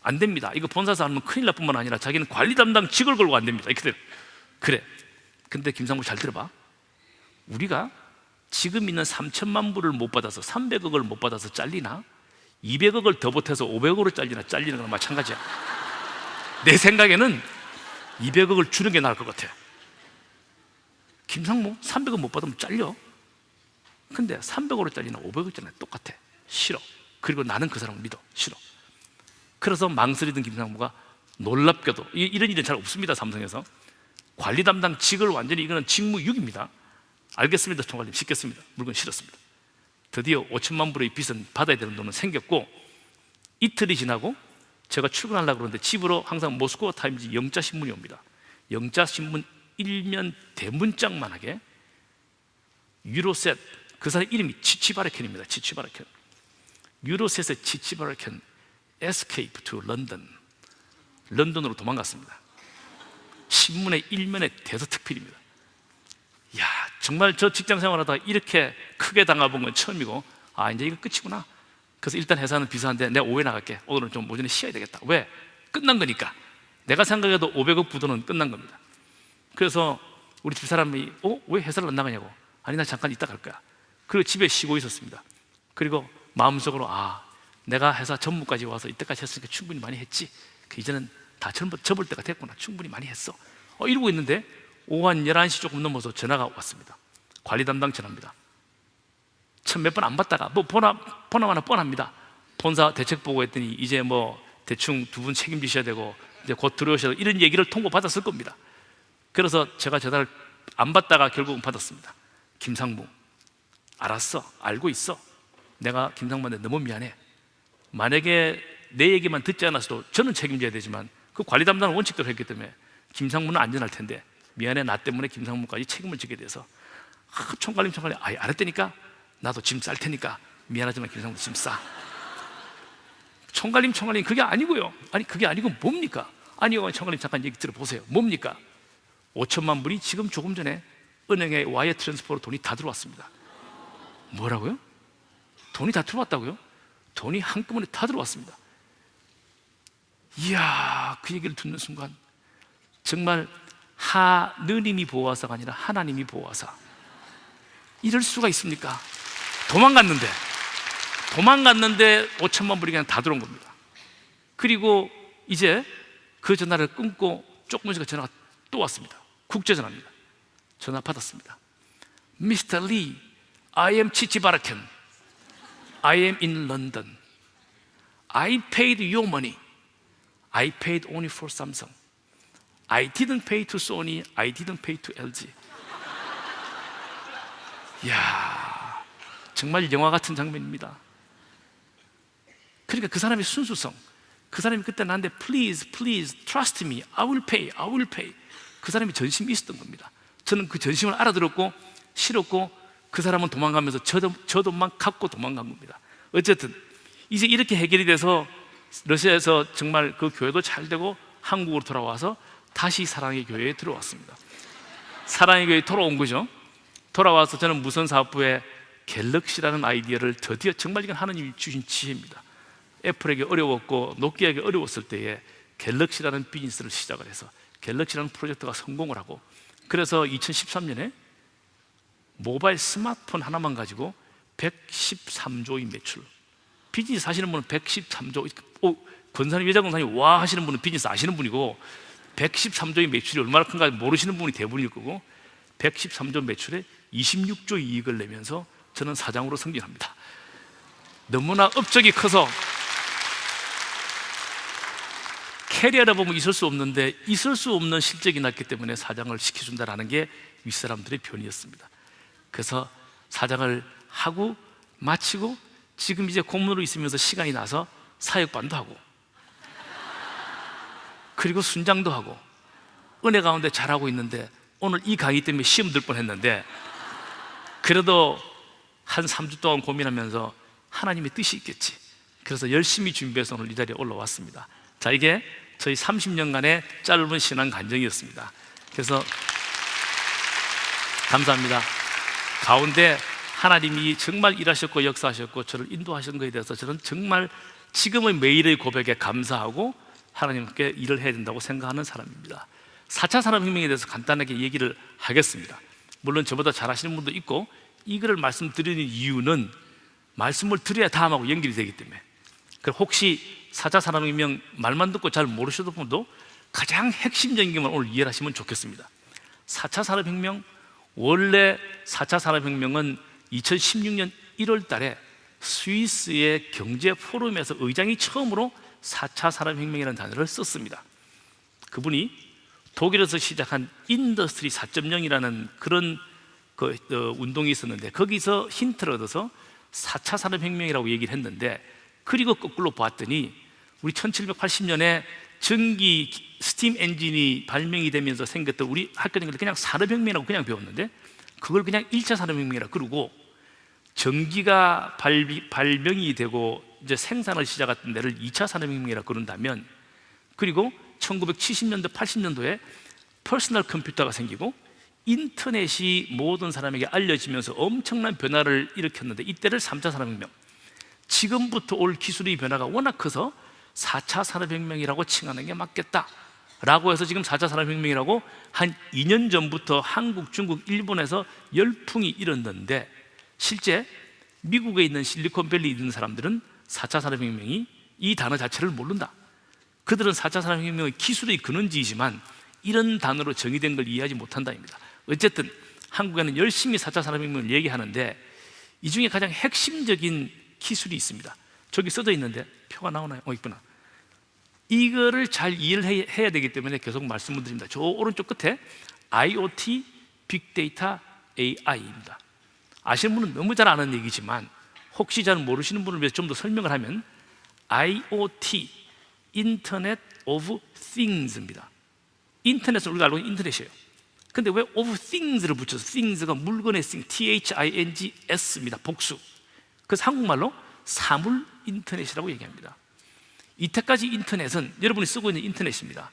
안 됩니다. 이거 본사에서 하면 큰일 날 뿐만 아니라 자기는 관리 담당 직을 걸고 안 됩니다. 이렇게 그래. 근데 김상무 잘 들어봐. 우리가 지금 있는 3천만 불을 못 받아서 300억을 못 받아서 잘리나? 200억을 더 보태서 500억으로 잘리는 거나 마찬가지야. 내 생각에는 200억을 주는 게 나을 것 같아. 김상무 300억 못 받으면 잘려. 근데 300억으로 잘리나 500억 잘리나 똑같아. 싫어. 그리고 나는 그 사람을 믿어. 싫어. 그래서 망설이던 김상무가 놀랍게도, 이런 일은 잘 없습니다. 삼성에서 관리 담당 직을 완전히, 이거는 직무유기입니다. 알겠습니다, 총괄님, 시켰습니다. 물건 실었습니다. 드디어 5천만 불의 빚은 받아야 되는 돈은 생겼고, 이틀이 지나고 제가 출근하려고 그러는데 집으로 항상 모스크바 타임즈 영자 신문이 옵니다. 영자 신문 일면 대문짝만하게 유로셋, 그 사람 이름이 치치바르켄입니다. 치치바르켄. 유로셋의 치치바르켄 escape to London. 런던으로 도망갔습니다. 신문의 일면의 대서특필입니다. 야, 정말 저 직장 생활하다가 이렇게 크게 당해본 건 처음이고, 아, 이제 이거 끝이구나. 그래서 일단 회사는 비서한테 내가 오후에 나갈게. 오늘은 좀 오전에 쉬어야 되겠다. 왜? 끝난 거니까. 내가 생각해도 500억 부도는 끝난 겁니다. 그래서 우리 집사람이 왜 회사를 안 나가냐고. 아니, 나 잠깐 이따 갈 거야. 그리고 집에 쉬고 있었습니다. 그리고 마음속으로 내가 회사 전무까지 와서 이때까지 했으니까 충분히 많이 했지. 이제는 다 접을 때가 됐구나. 충분히 많이 했어. 이러고 있는데 오후 한 11시 조금 넘어서 전화가 왔습니다. 관리 담당 전화입니다. 참 몇 번 안 받다가 번호하나 뻔합니다. 본사 대책 보고 했더니 이제 대충 두 분 책임지셔야 되고 이제 곧 들어오셔야 되고 이런 얘기를 통보받았을 겁니다. 그래서 제가 전화를 안 받다가 결국은 받았습니다. 김상무, 알았어, 알고 있어. 내가 김상무한테 너무 미안해. 만약에 내 얘기만 듣지 않았어도 저는 책임져야 되지만 그 관리 담당은 원칙대로 했기 때문에 김상무는 안전할 텐데 미안해, 나 때문에 김상무까지 책임을 지게 돼서 총괄님 알았다니까 나도 짐 쌀 테니까 미안하지만 김상무 짐 싸. 총괄님 그게 아니고요. 아니 그게 아니고 뭡니까? 아니요, 총괄님 잠깐 얘기 들어보세요. 뭡니까? 5천만 불이 지금 조금 전에 은행에 와이어 트랜스퍼로 돈이 다 들어왔습니다. 뭐라고요? 돈이 다 들어왔다고요? 돈이 한꺼번에 다 들어왔습니다. 이야, 그 얘기를 듣는 순간 정말 하느님이 보호하사가 아니라 하나님이 보호하사. 이럴 수가 있습니까? 도망갔는데 5천만 불이 그냥 다 들어온 겁니다. 그리고 이제 그 전화를 끊고 조금 있으니까 전화가 또 왔습니다. 국제전화입니다. 전화 받았습니다. Mr. Lee, I am 치치바라켄. I am in London. I paid your money. I paid only for Samsung. I didn't pay to Sony. I didn't pay to LG. 이야, 정말 영화 같은 장면입니다. 그러니까 그 사람의 순수성, 그 사람이 그때 나한테 Please, please, trust me. I will pay, I will pay. 그 사람이 전심이 있었던 겁니다. 저는 그 전심을 알아들었고 싫었고 그 사람은 도망가면서 저 돈만 갖고 도망간 겁니다. 어쨌든 이제 이렇게 해결이 돼서 러시아에서 정말 그 교회도 잘 되고 한국으로 돌아와서 다시 사랑의 교회에 들어왔습니다. 사랑의 교회에 돌아온 거죠. 돌아와서 저는 무선사업부에 갤럭시라는 아이디어를 드디어 정말 이건 하나님이 주신 지혜입니다. 애플에게 어려웠고 노키아에게 어려웠을 때에 갤럭시라는 비즈니스를 시작을 해서 갤럭시라는 프로젝트가 성공을 하고, 그래서 2013년에 모바일 스마트폰 하나만 가지고 113조의 매출. 비즈니스 하시는 분은 113조, 권사님, 여자권사님 와 하시는 분은 비즈니스 아시는 분이고 113조의 매출이 얼마나 큰가 모르시는 분이 대부분일 거고 113조 매출에 26조 이익을 내면서 저는 사장으로 승진합니다. 너무나 업적이 커서 캐리어라 보면 있을 수 없는데 있을 수 없는 실적이 났기 때문에 사장을 시켜준다라는 게 윗사람들의 편이었습니다. 그래서 사장을 하고 마치고 지금 이제 공무원으로 있으면서 시간이 나서 사역반도 하고 그리고 순장도 하고 은혜 가운데 잘하고 있는데 오늘 이 강의 때문에 시험 들 뻔했는데 그래도 한 3주 동안 고민하면서 하나님의 뜻이 있겠지. 그래서 열심히 준비해서 오늘 이 자리에 올라왔습니다. 자, 이게 저희 30년간의 짧은 신앙 간증이었습니다. 그래서 감사합니다. 가운데 하나님이 정말 일하셨고 역사하셨고 저를 인도하신 것에 대해서 저는 정말 지금의 매일의 고백에 감사하고 하나님께 일을 해야 된다고 생각하는 사람입니다. 4차 산업혁명에 대해서 간단하게 얘기를 하겠습니다. 물론 저보다 잘 아시는 분도 있고 이거를 말씀드리는 이유는 말씀을 드려야 다음하고 연결이 되기 때문에. 그럼 혹시 4차 산업혁명 말만 듣고 잘 모르시는 분도 가장 핵심적인 것만 오늘 이해를 하시면 좋겠습니다. 4차 산업혁명, 원래 4차 산업혁명은 2016년 1월 달에 스위스의 경제 포럼에서 의장이 처음으로 4차 산업혁명이라는 단어를 썼습니다. 그분이 독일에서 시작한 인더스트리 4.0이라는 그런 운동이 있었는데 거기서 힌트를 얻어서 4차 산업혁명이라고 얘기를 했는데, 그리고 거꾸로 봤더니 우리 1780년에 전기 스팀 엔진이 발명이 되면서 생겼던 우리 학교 다닐 때 그냥 산업혁명이라고 그냥 배웠는데 그걸 그냥 1차 산업혁명이라고 그러고, 전기가 발명이 되고 이제 생산을 시작했던 데를 2차 산업혁명이라고 그런다면, 그리고 1970년대 80년도에 퍼스널 컴퓨터가 생기고 인터넷이 모든 사람에게 알려지면서 엄청난 변화를 일으켰는데 이때를 3차 산업혁명, 지금부터 올 기술의 변화가 워낙 커서 4차 산업혁명이라고 칭하는 게 맞겠다 라고 해서 지금 4차 산업혁명이라고 한 2년 전부터 한국, 중국, 일본에서 열풍이 일었는데, 실제 미국에 있는 실리콘밸리에 있는 사람들은 4차 산업혁명이 이 단어 자체를 모른다. 그들은 4차 산업혁명의 기술의 근원지이지만 이런 단어로 정의된 걸 이해하지 못한다입니다. 어쨌든 한국에는 열심히 4차 산업혁명을 얘기하는데 이 중에 가장 핵심적인 기술이 있습니다. 저기 써져 있는데 표가 나오나요? 있구나. 이거를 잘 이해를 해야 되기 때문에 계속 말씀을 드립니다. 저 오른쪽 끝에 IoT, 빅데이터, AI입니다. 아시는 분은 너무 잘 아는 얘기지만 혹시 잘 모르시는 분을 위해서 좀 더 설명을 하면 IoT, 인터넷 오브 띵스입니다. 인터넷은 우리가 알고 있는 인터넷이에요. 근데 왜 of things를 붙여서, things가 물건의 thing, things입니다. 복수. 그래서 한국말로 사물 인터넷이라고 얘기합니다. 이때까지 인터넷은 여러분이 쓰고 있는 인터넷입니다.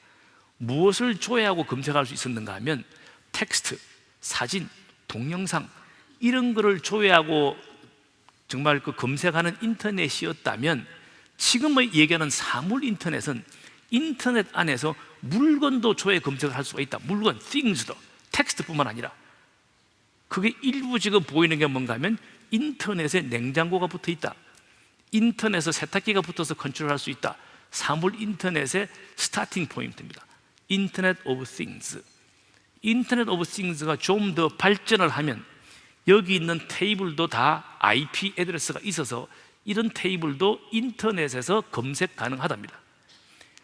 무엇을 조회하고 검색할 수 있었는가 하면 텍스트, 사진, 동영상 이런 거를 조회하고 정말 그 검색하는 인터넷이었다면, 지금 얘기하는 사물 인터넷은 인터넷 안에서 물건도 조회 검색을 할 수가 있다. 물건, things도, 텍스트뿐만 아니라. 그게 일부 지금 보이는 게 뭔가 하면 인터넷에 냉장고가 붙어 있다, 인터넷에 세탁기가 붙어서 컨트롤할 수 있다. 사물 인터넷의 스타팅 포인트입니다. 인터넷 오브 띵스. 인터넷 오브 띵스가 좀 더 발전을 하면 여기 있는 테이블도 다 IP 애드레스가 있어서 이런 테이블도 인터넷에서 검색 가능하답니다.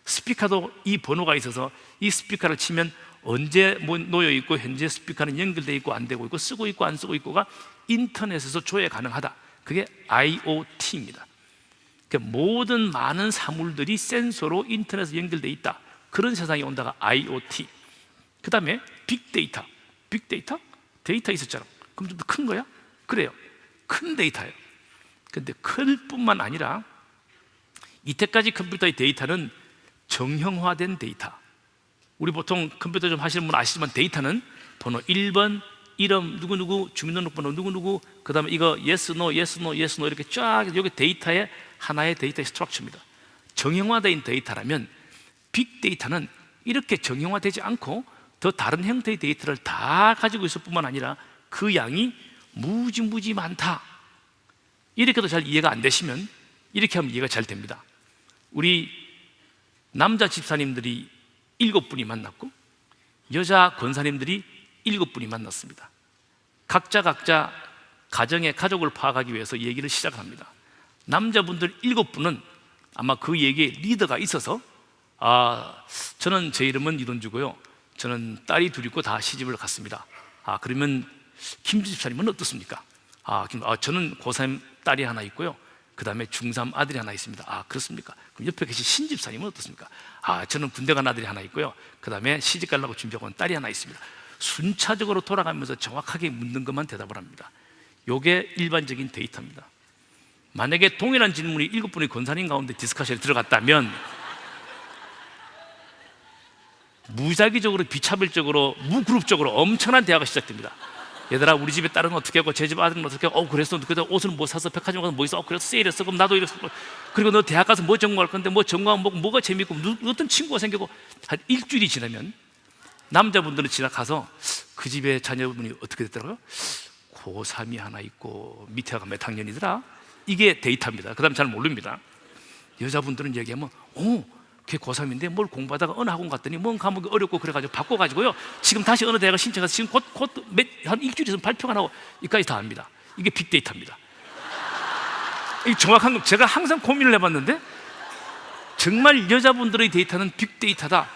스피커도 이 번호가 있어서 이 스피커를 치면 언제 놓여 있고 현재 스피커는 연결되어 있고 안 되고 있고 쓰고 있고 안 쓰고 있고가 인터넷에서 조회 가능하다. 그게 IoT입니다. 그러니까 모든 많은 사물들이 센서로 인터넷에 연결되어 있다. 그런 세상이 온다가 IoT. 그 다음에 빅데이터. 빅데이터? 데이터 있었잖아. 그럼 좀 더 큰 거야? 그래요. 큰 데이터예요. 근데 클 뿐만 아니라 이때까지 컴퓨터의 데이터는 정형화된 데이터. 우리 보통 컴퓨터 좀 하시는 분 아시지만 데이터는 번호 1번, 이름 누구누구, 주민등록번호 누구누구, 그 다음에 이거 yes, no, yes, no, yes, no 이렇게 쫙, 여기 데이터의 하나의 데이터의 스트럭처입니다. 정형화된 데이터라면 빅데이터는 이렇게 정형화되지 않고 더 다른 형태의 데이터를 다 가지고 있을 뿐만 아니라 그 양이 무지무지 많다. 이렇게도 잘 이해가 안 되시면 이렇게 하면 이해가 잘 됩니다. 우리 남자 집사님들이 7분이 만났고 여자 권사님들이 7분이 만났습니다. 각자 가정의 가족을 파악하기 위해서 얘기를 시작합니다. 남자분들 7분은 아마 그 얘기에 리더가 있어서 저는 제 이름은 이동주고요, 저는 딸이 둘 있고 다 시집을 갔습니다. 그러면 김 집사님은 어떻습니까? 저는 고3 딸이 하나 있고요, 그 다음에 중3 아들이 하나 있습니다. 그렇습니까? 그럼 옆에 계신 신 집사님은 어떻습니까? 저는 군대 간 아들이 하나 있고요, 그 다음에 시집 가려고 준비하고 온 딸이 하나 있습니다. 순차적으로 돌아가면서 정확하게 묻는 것만 대답을 합니다. 이게 일반적인 데이터입니다. 만약에 동일한 질문이 7분의 권사님 가운데 디스커션에 들어갔다면 무작위적으로, 비차별적으로, 무그룹적으로 엄청난 대화가 시작됩니다. 얘들아, 우리 집에 딸은 어떻게 하고 제 집 아들은 어떻게 하고, 그래서 그때 옷은 뭐 사서, 백화점 가서 뭐 있어, 그래서 세일했어, 그럼 나도 이랬어, 그리고 너 대학 가서 뭐 전공할 건데, 뭐 전공하면 뭐가 재밌고, 어떤 친구가 생기고. 한 일주일이 지나면 남자분들은 지나가서 그 집에 자녀분이 어떻게 됐더라고요? 고3이 하나 있고 밑에가 몇 학년이더라? 이게 데이터입니다. 그 다음 잘 모릅니다. 여자분들은 얘기하면 걔 고3인데 뭘 공부하다가 어느 학원 갔더니 뭔 과목이 어렵고 그래가지고 바꿔가지고요, 지금 다시 어느 대학을 신청해서 지금 곧 한 일주일 있으면 발표가 나고, 이까지 다 합니다. 이게 빅데이터입니다. 이 정확한 거 제가 항상 고민을 해봤는데 정말 여자분들의 데이터는 빅데이터다.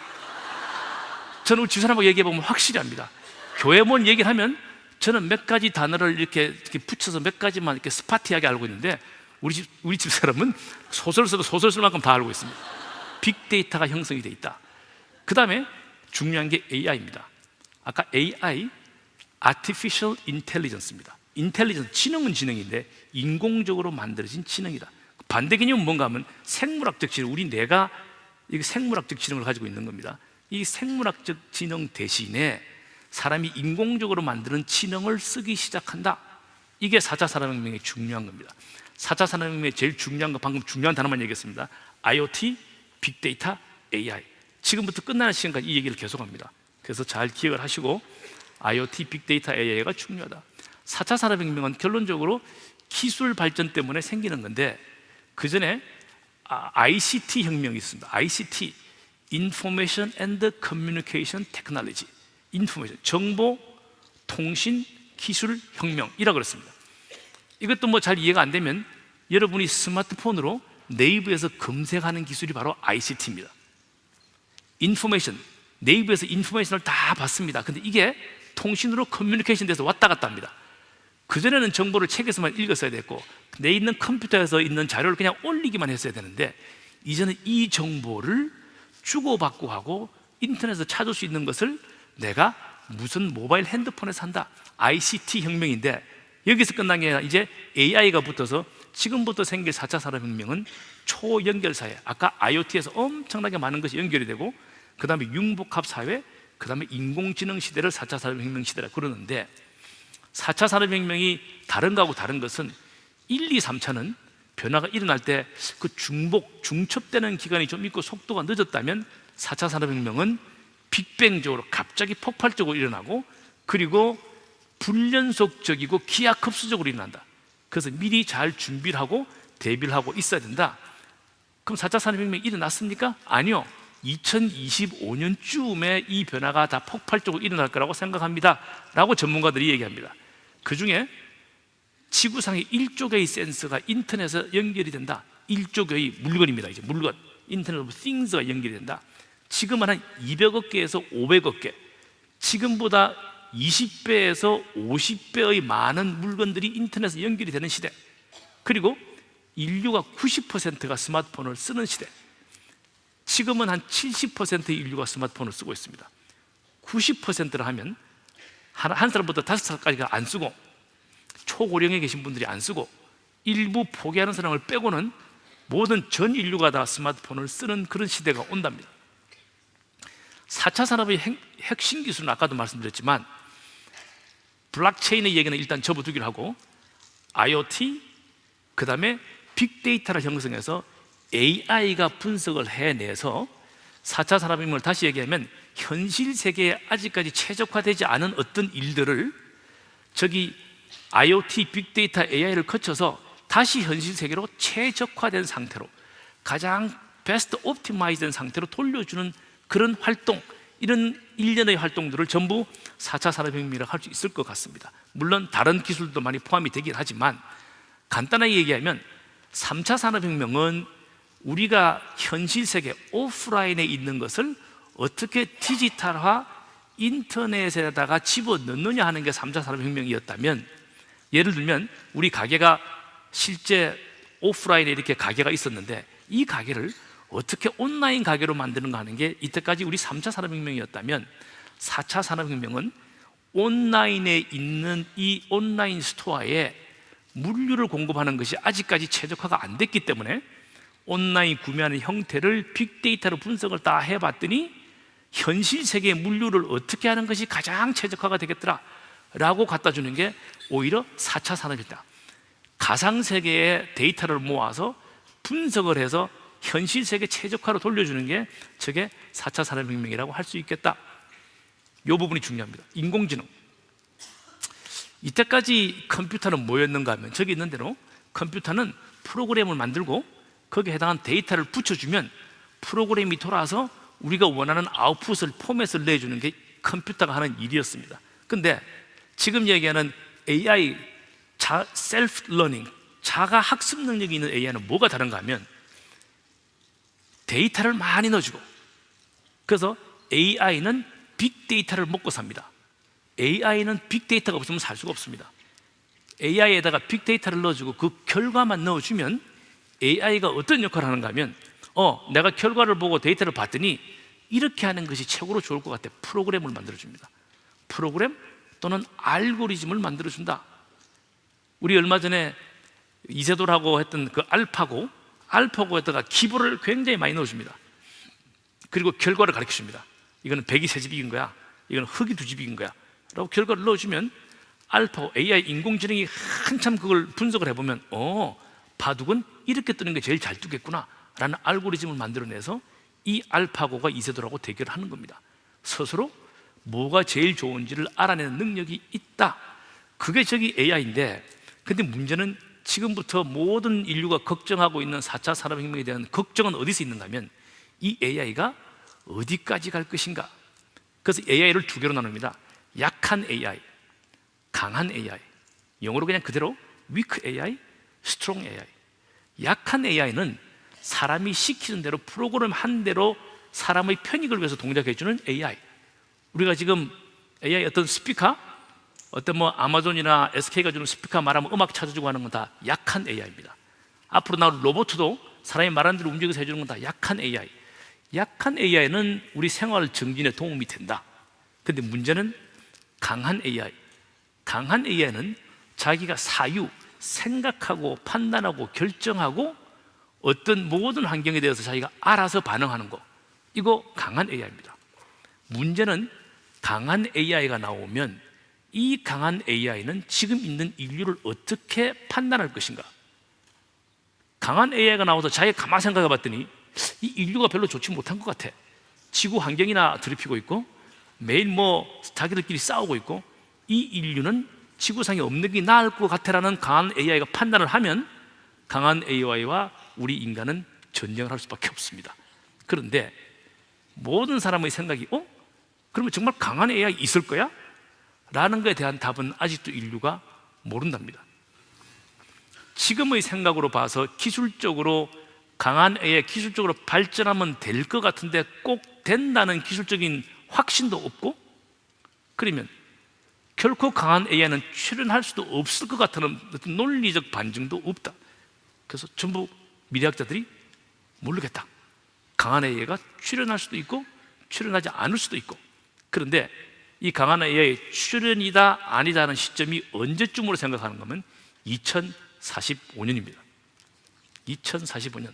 저는 우리 집사람하고 얘기해보면 확실히 합니다. 교회 뭔 얘기를 하면 저는 몇 가지 단어를 이렇게 붙여서 몇 가지만 이렇게 스파티하게 알고 있는데 우리 집사람은 소설 써도 소설 쓸 만큼 다 알고 있습니다. 빅데이터가 형성이 돼 있다. 그 다음에 중요한 게 AI입니다. 아까 AI, Artificial Intelligence입니다. 인텔리전스, 지능은 지능인데 인공적으로 만들어진 지능이다. 반대 개념은 뭔가 하면 생물학적 지능, 우리 뇌가 이게 생물학적 지능을 가지고 있는 겁니다. 이 생물학적 지능 대신에 사람이 인공적으로 만드는 지능을 쓰기 시작한다. 이게 4차 산업혁명의 중요한 겁니다. 4차 산업혁명의 제일 중요한 거, 방금 중요한 단어만 얘기했습니다. IoT, 빅데이터, AI. 지금부터 끝나는 시간까지 이 얘기를 계속합니다. 그래서 잘 기억을 하시고, IoT, 빅데이터, AI가 중요하다. 4차 산업혁명은 결론적으로 기술 발전 때문에 생기는 건데, 그 전에 ICT 혁명이 있습니다. ICT, Information and Communication Technology. 인포메이션, 정보, 통신, 기술 혁명이라고 그랬습니다. 이것도 뭐 잘 이해가 안 되면 여러분이 스마트폰으로 네이버에서 검색하는 기술이 바로 ICT입니다. 인포메이션, 네이버에서 인포메이션을 다 받습니다. 근데 이게 통신으로 커뮤니케이션 돼서 왔다 갔다 합니다. 그전에는 정보를 책에서만 읽었어야 됐고, 내 있는 컴퓨터에서 있는 자료를 그냥 올리기만 했어야 되는데, 이제는 이 정보를 주고받고 하고 인터넷에서 찾을 수 있는 것을 내가 무슨 모바일 핸드폰에서 한다. ICT 혁명인데, 여기서 끝난 게 아니라 이제 AI가 붙어서 지금부터 생길 4차 산업혁명은 초연결사회, 아까 IoT에서 엄청나게 많은 것이 연결이 되고, 그 다음에 융복합 사회, 그 다음에 인공지능 시대를 4차 산업혁명 시대라고 그러는데, 4차 산업혁명이 다른 거하고 다른 것은 1, 2, 3차는 변화가 일어날 때 그 중첩되는 기간이 좀 있고 속도가 늦었다면, 4차 산업혁명은 빅뱅적으로 갑자기 폭발적으로 일어나고, 그리고 불연속적이고 기하급수적으로 일어난다. 그래서 미리 잘 준비를 하고 대비를 하고 있어야 된다. 그럼 4차 산업혁명이 일어났습니까? 아니요. 2025년쯤에 이 변화가 다 폭발적으로 일어날 거라고 생각합니다 라고 전문가들이 얘기합니다. 그 중에 지구상의 1조 개의 센서가 인터넷에 연결이 된다. 1조 개의 물건입니다. 이제 물건, 인터넷 오브 띵스가 연결이 된다. 지금은 한 200억 개에서 500억 개, 지금보다 20배에서 50배의 많은 물건들이 인터넷에 연결이 되는 시대, 그리고 인류가 90%가 스마트폰을 쓰는 시대. 지금은 한 70%의 인류가 스마트폰을 쓰고 있습니다. 90%를 하면 한 사람부터 5살까지가 안 쓰고, 초고령에 계신 분들이 안 쓰고, 일부 포기하는 사람을 빼고는 모든 전 인류가 다 스마트폰을 쓰는 그런 시대가 온답니다. 4차 산업의 핵심 기술은 아까도 말씀드렸지만, 블록체인의 얘기는 일단 접어두기로 하고, IoT, 그 다음에 빅데이터를 형성해서 AI가 분석을 해내서 4차 산업혁명을 다시 얘기하면, 현실 세계에 아직까지 최적화되지 않은 어떤 일들을 저기 IoT, 빅데이터, AI를 거쳐서 다시 현실 세계로 최적화된 상태로, 가장 베스트 옵티마이즈된 상태로 돌려주는 그런 활동, 이런 일련의 활동들을 전부 4차 산업혁명이라고 할 수 있을 것 같습니다. 물론 다른 기술도 많이 포함이 되긴 하지만, 간단하게 얘기하면 3차 산업혁명은 우리가 현실 세계 오프라인에 있는 것을 어떻게 디지털화, 인터넷에다가 집어넣느냐 하는 게 3차 산업혁명이었다면, 예를 들면 우리 가게가 실제 오프라인에 이렇게 가게가 있었는데, 이 가게를 어떻게 온라인 가게로 만드는가 하는 게 이때까지 우리 3차 산업혁명이었다면, 4차 산업혁명은 온라인에 있는 이 온라인 스토어에 물류를 공급하는 것이 아직까지 최적화가 안 됐기 때문에, 온라인 구매하는 형태를 빅데이터로 분석을 다 해봤더니 현실 세계의 물류를 어떻게 하는 것이 가장 최적화가 되겠더라 라고 갖다 주는 게 오히려 4차 산업이다. 가상세계의 데이터를 모아서 분석을 해서 현실 세계 최적화로 돌려주는 게 저게 4차 산업혁명이라고 할 수 있겠다. 이 부분이 중요합니다. 인공지능. 이때까지 컴퓨터는 뭐였는가 하면, 저기 있는 대로 컴퓨터는 프로그램을 만들고 거기에 해당한 데이터를 붙여주면 프로그램이 돌아서 우리가 원하는 아웃풋을, 포맷을 내주는 게 컴퓨터가 하는 일이었습니다. 근데 지금 얘기하는 AI, 셀프 러닝, 자가 학습 능력이 있는 AI는 뭐가 다른가 하면, 데이터를 많이 넣어주고, 그래서 AI는 빅데이터를 먹고 삽니다. AI는 빅데이터가 없으면 살 수가 없습니다. AI에다가 빅데이터를 넣어주고 그 결과만 넣어주면 AI가 어떤 역할을 하는가 하면, 내가 결과를 보고 데이터를 봤더니 이렇게 하는 것이 최고로 좋을 것 같아. 프로그램을 만들어줍니다. 프로그램 또는 알고리즘을 만들어준다. 우리 얼마 전에 이세돌하고 했던 그 알파고에다가 기보를 굉장히 많이 넣어줍니다. 그리고 결과를 가르쳐줍니다. 이거는 100이 3집이인 거야, 이거는 흙이 2집이인 거야, 라고 결과를 넣어주면 알파고 AI 인공지능이 한참 그걸 분석을 해보면 바둑은 이렇게 뜨는 게 제일 잘 뜨겠구나 라는 알고리즘을 만들어내서 이 알파고가 이세돌하고 대결을 하는 겁니다. 스스로 뭐가 제일 좋은지를 알아내는 능력이 있다. 그게 저기 AI인데, 근데 문제는 지금부터 모든 인류가 걱정하고 있는 4차 산업혁명에 대한 걱정은 어디서 있는가 하면 이 AI가 어디까지 갈 것인가. 그래서 AI를 두 개로 나눕니다. 약한 AI, 강한 AI. 영어로 그냥 그대로 weak AI, strong AI. 약한 AI는 사람이 시키는 대로 프로그램한 대로 사람의 편익을 위해서 동작해주는 AI. 우리가 지금 AI 어떤 스피커, 어떤 뭐 아마존이나 SK가 주는 스피커 말하면 음악 찾아주고 하는 건 다 약한 AI입니다. 앞으로 나올 로봇도 사람이 말하는 대로 움직여서 해주는 건 다 약한 AI. 약한 AI는 우리 생활 정진에 도움이 된다. 근데 문제는 강한 AI. 강한 AI는 자기가 사유, 생각하고 판단하고 결정하고 어떤 모든 환경에 대해서 자기가 알아서 반응하는 거, 이거 강한 AI입니다. 문제는 강한 AI가 나오면 이 강한 AI는 지금 있는 인류를 어떻게 판단할 것인가. 강한 AI가 나와서 자기가 가만히 생각해 봤더니 이 인류가 별로 좋지 못한 것 같아. 지구 환경이나 더럽히고 있고 매일 뭐 자기들끼리 싸우고 있고 이 인류는 지구상에 없는 게 나을 것 같아라는 강한 AI가 판단을 하면 강한 AI와 우리 인간은 전쟁을 할 수밖에 없습니다. 그런데 모든 사람의 생각이 그러면 정말 강한 AI 있을 거야? 라는 것에 대한 답은 아직도 인류가 모른답니다. 지금의 생각으로 봐서 기술적으로 강한 AI 기술적으로 발전하면 될 것 같은데 꼭 된다는 기술적인 확신도 없고, 그러면 결코 강한 AI는 출현할 수도 없을 것 같다는 어떤 논리적 반증도 없다. 그래서 전부 미래학자들이 모르겠다. 강한 AI가 출현할 수도 있고 출현하지 않을 수도 있고. 그런데 이 강한 AI 출현이다 아니다 하는 시점이 언제쯤으로 생각하는 거면 2045년입니다. 2045년.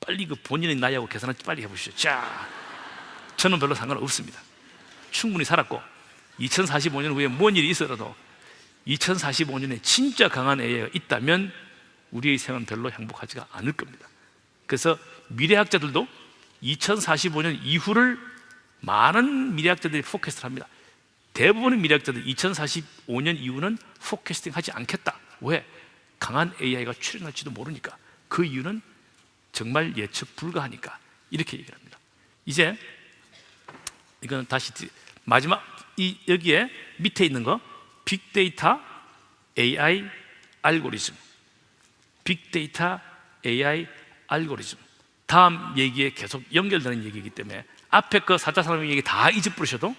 빨리 그 본인의 나이하고 계산을 빨리 해보시죠. 자, 저는 별로 상관없습니다. 충분히 살았고 2045년 후에 뭔 일이 있어도 2045년에 진짜 강한 AI가 있다면 우리의 생은 별로 행복하지가 않을 겁니다. 그래서 미래학자들도 2045년 이후를 많은 미래학자들이 포캐스트를 합니다. 대부분의 미래학자들 2045년 이후는 포캐스팅 하지 않겠다. 왜? 강한 AI가 출현할지도 모르니까. 그 이유는 정말 예측 불가하니까. 이렇게 얘기를 합니다. 이제 이거는 다시 마지막 여기에 밑에 있는 거 빅데이터 AI 알고리즘. 빅데이터 AI 알고리즘. 다음 얘기에 계속 연결되는 얘기이기 때문에 앞에 그 4차 산업혁명 얘기 다 잊어버리셔도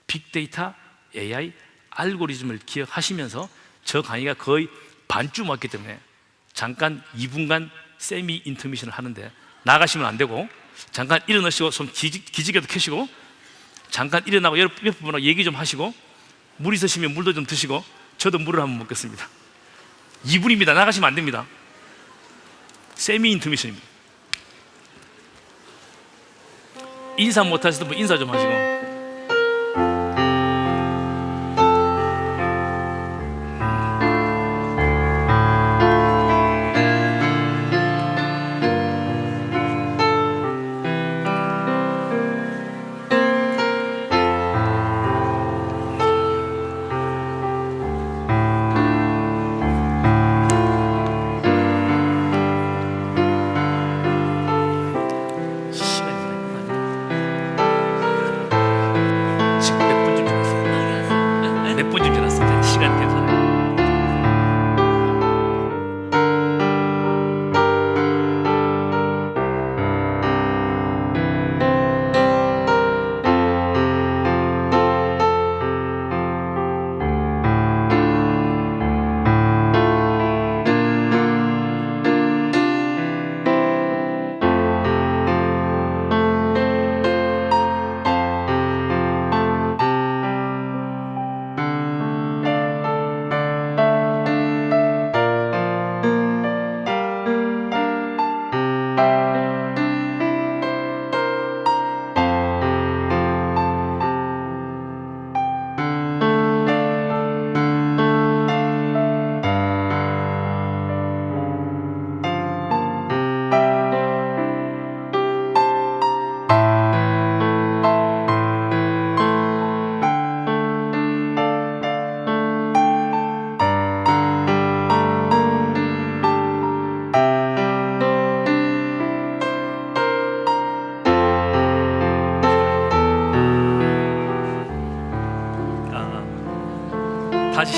빅데이터 AI 알고리즘을 기억하시면서 저 강의가 거의 반쯤 왔기 때문에 잠깐 2분간 세미 인터미션을 하는데 나가시면 안 되고 잠깐 일어나시고 손 기지개도 켜시고 잠깐 일어나고 옆에 분하고 얘기 좀 하시고 물 있으시면 물도 좀 드시고 저도 물을 한번 먹겠습니다. 2분입니다. 나가시면 안 됩니다. 세미 인터미션입니다. 인사 못 하시던 분 인사 좀 하시고.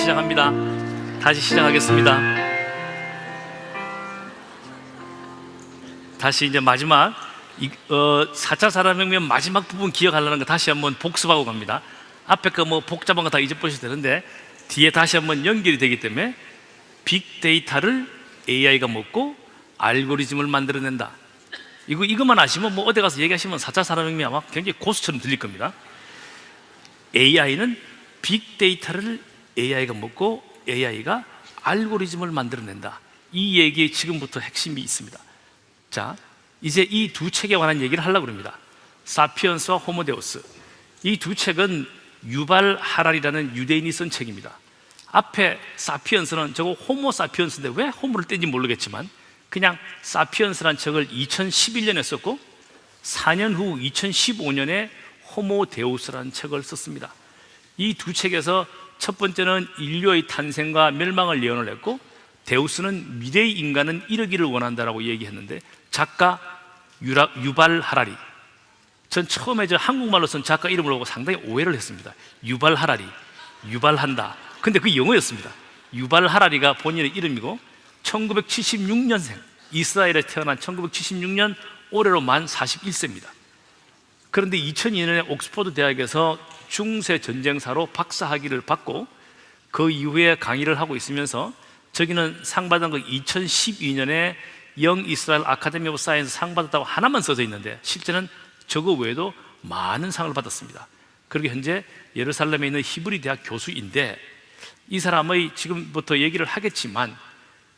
시작합니다. 다시 시작하겠습니다. 다시 이제 마지막 4차 산업혁명 마지막 부분 기억하려는 거 다시 한번 복습하고 갑니다. 앞에 거 뭐 복잡한 거 다 잊어버리셔도 되는데 뒤에 다시 한번 연결이 되기 때문에 빅데이터를 AI가 먹고 알고리즘을 만들어낸다. 이것만 아시면 뭐 어디 가서 얘기하시면 4차 산업혁명이 아마 굉장히 고수처럼 들릴 겁니다. AI는 빅데이터를 AI가 먹고 AI가 알고리즘을 만들어낸다. 이 얘기에 지금부터 핵심이 있습니다. 자, 이제 이 두 책에 관한 얘기를 하려고 합니다. 사피언스와 호모데우스. 이 두 책은 유발 하랄이라는 유대인이 쓴 책입니다. 앞에 사피언스는 저거 호모 사피언스인데 왜 호모를 뗀지 모르겠지만 그냥 사피언스라는 책을 2011년에 썼고 4년 후 2015년에 호모데우스라는 책을 썼습니다. 이 두 책에서 첫 번째는 인류의 탄생과 멸망을 예언을 했고, 데우스는 미래의 인간은 이러기를 원한다라고 얘기했는데, 작가 유발 하라리. 전 처음에 저 한국말로 쓴 작가 이름을 보고 상당히 오해를 했습니다. 유발 하라리, 유발한다. 근데 그게 영어였습니다. 유발 하라리가 본인의 이름이고 1976년생, 이스라엘에 태어난 1976년, 올해로 만 41세입니다. 그런데 2002년에 옥스퍼드 대학에서 중세 전쟁사로 박사학위를 받고 그 이후에 강의를 하고 있으면서, 저기는 상 받은 거 2012년에 영 이스라엘 아카데미 오브 사이언스 상 받았다고 하나만 써져 있는데 실제는 저거 외에도 많은 상을 받았습니다. 그리고 현재 예루살렘에 있는 히브리 대학 교수인데, 이 사람의 지금부터 얘기를 하겠지만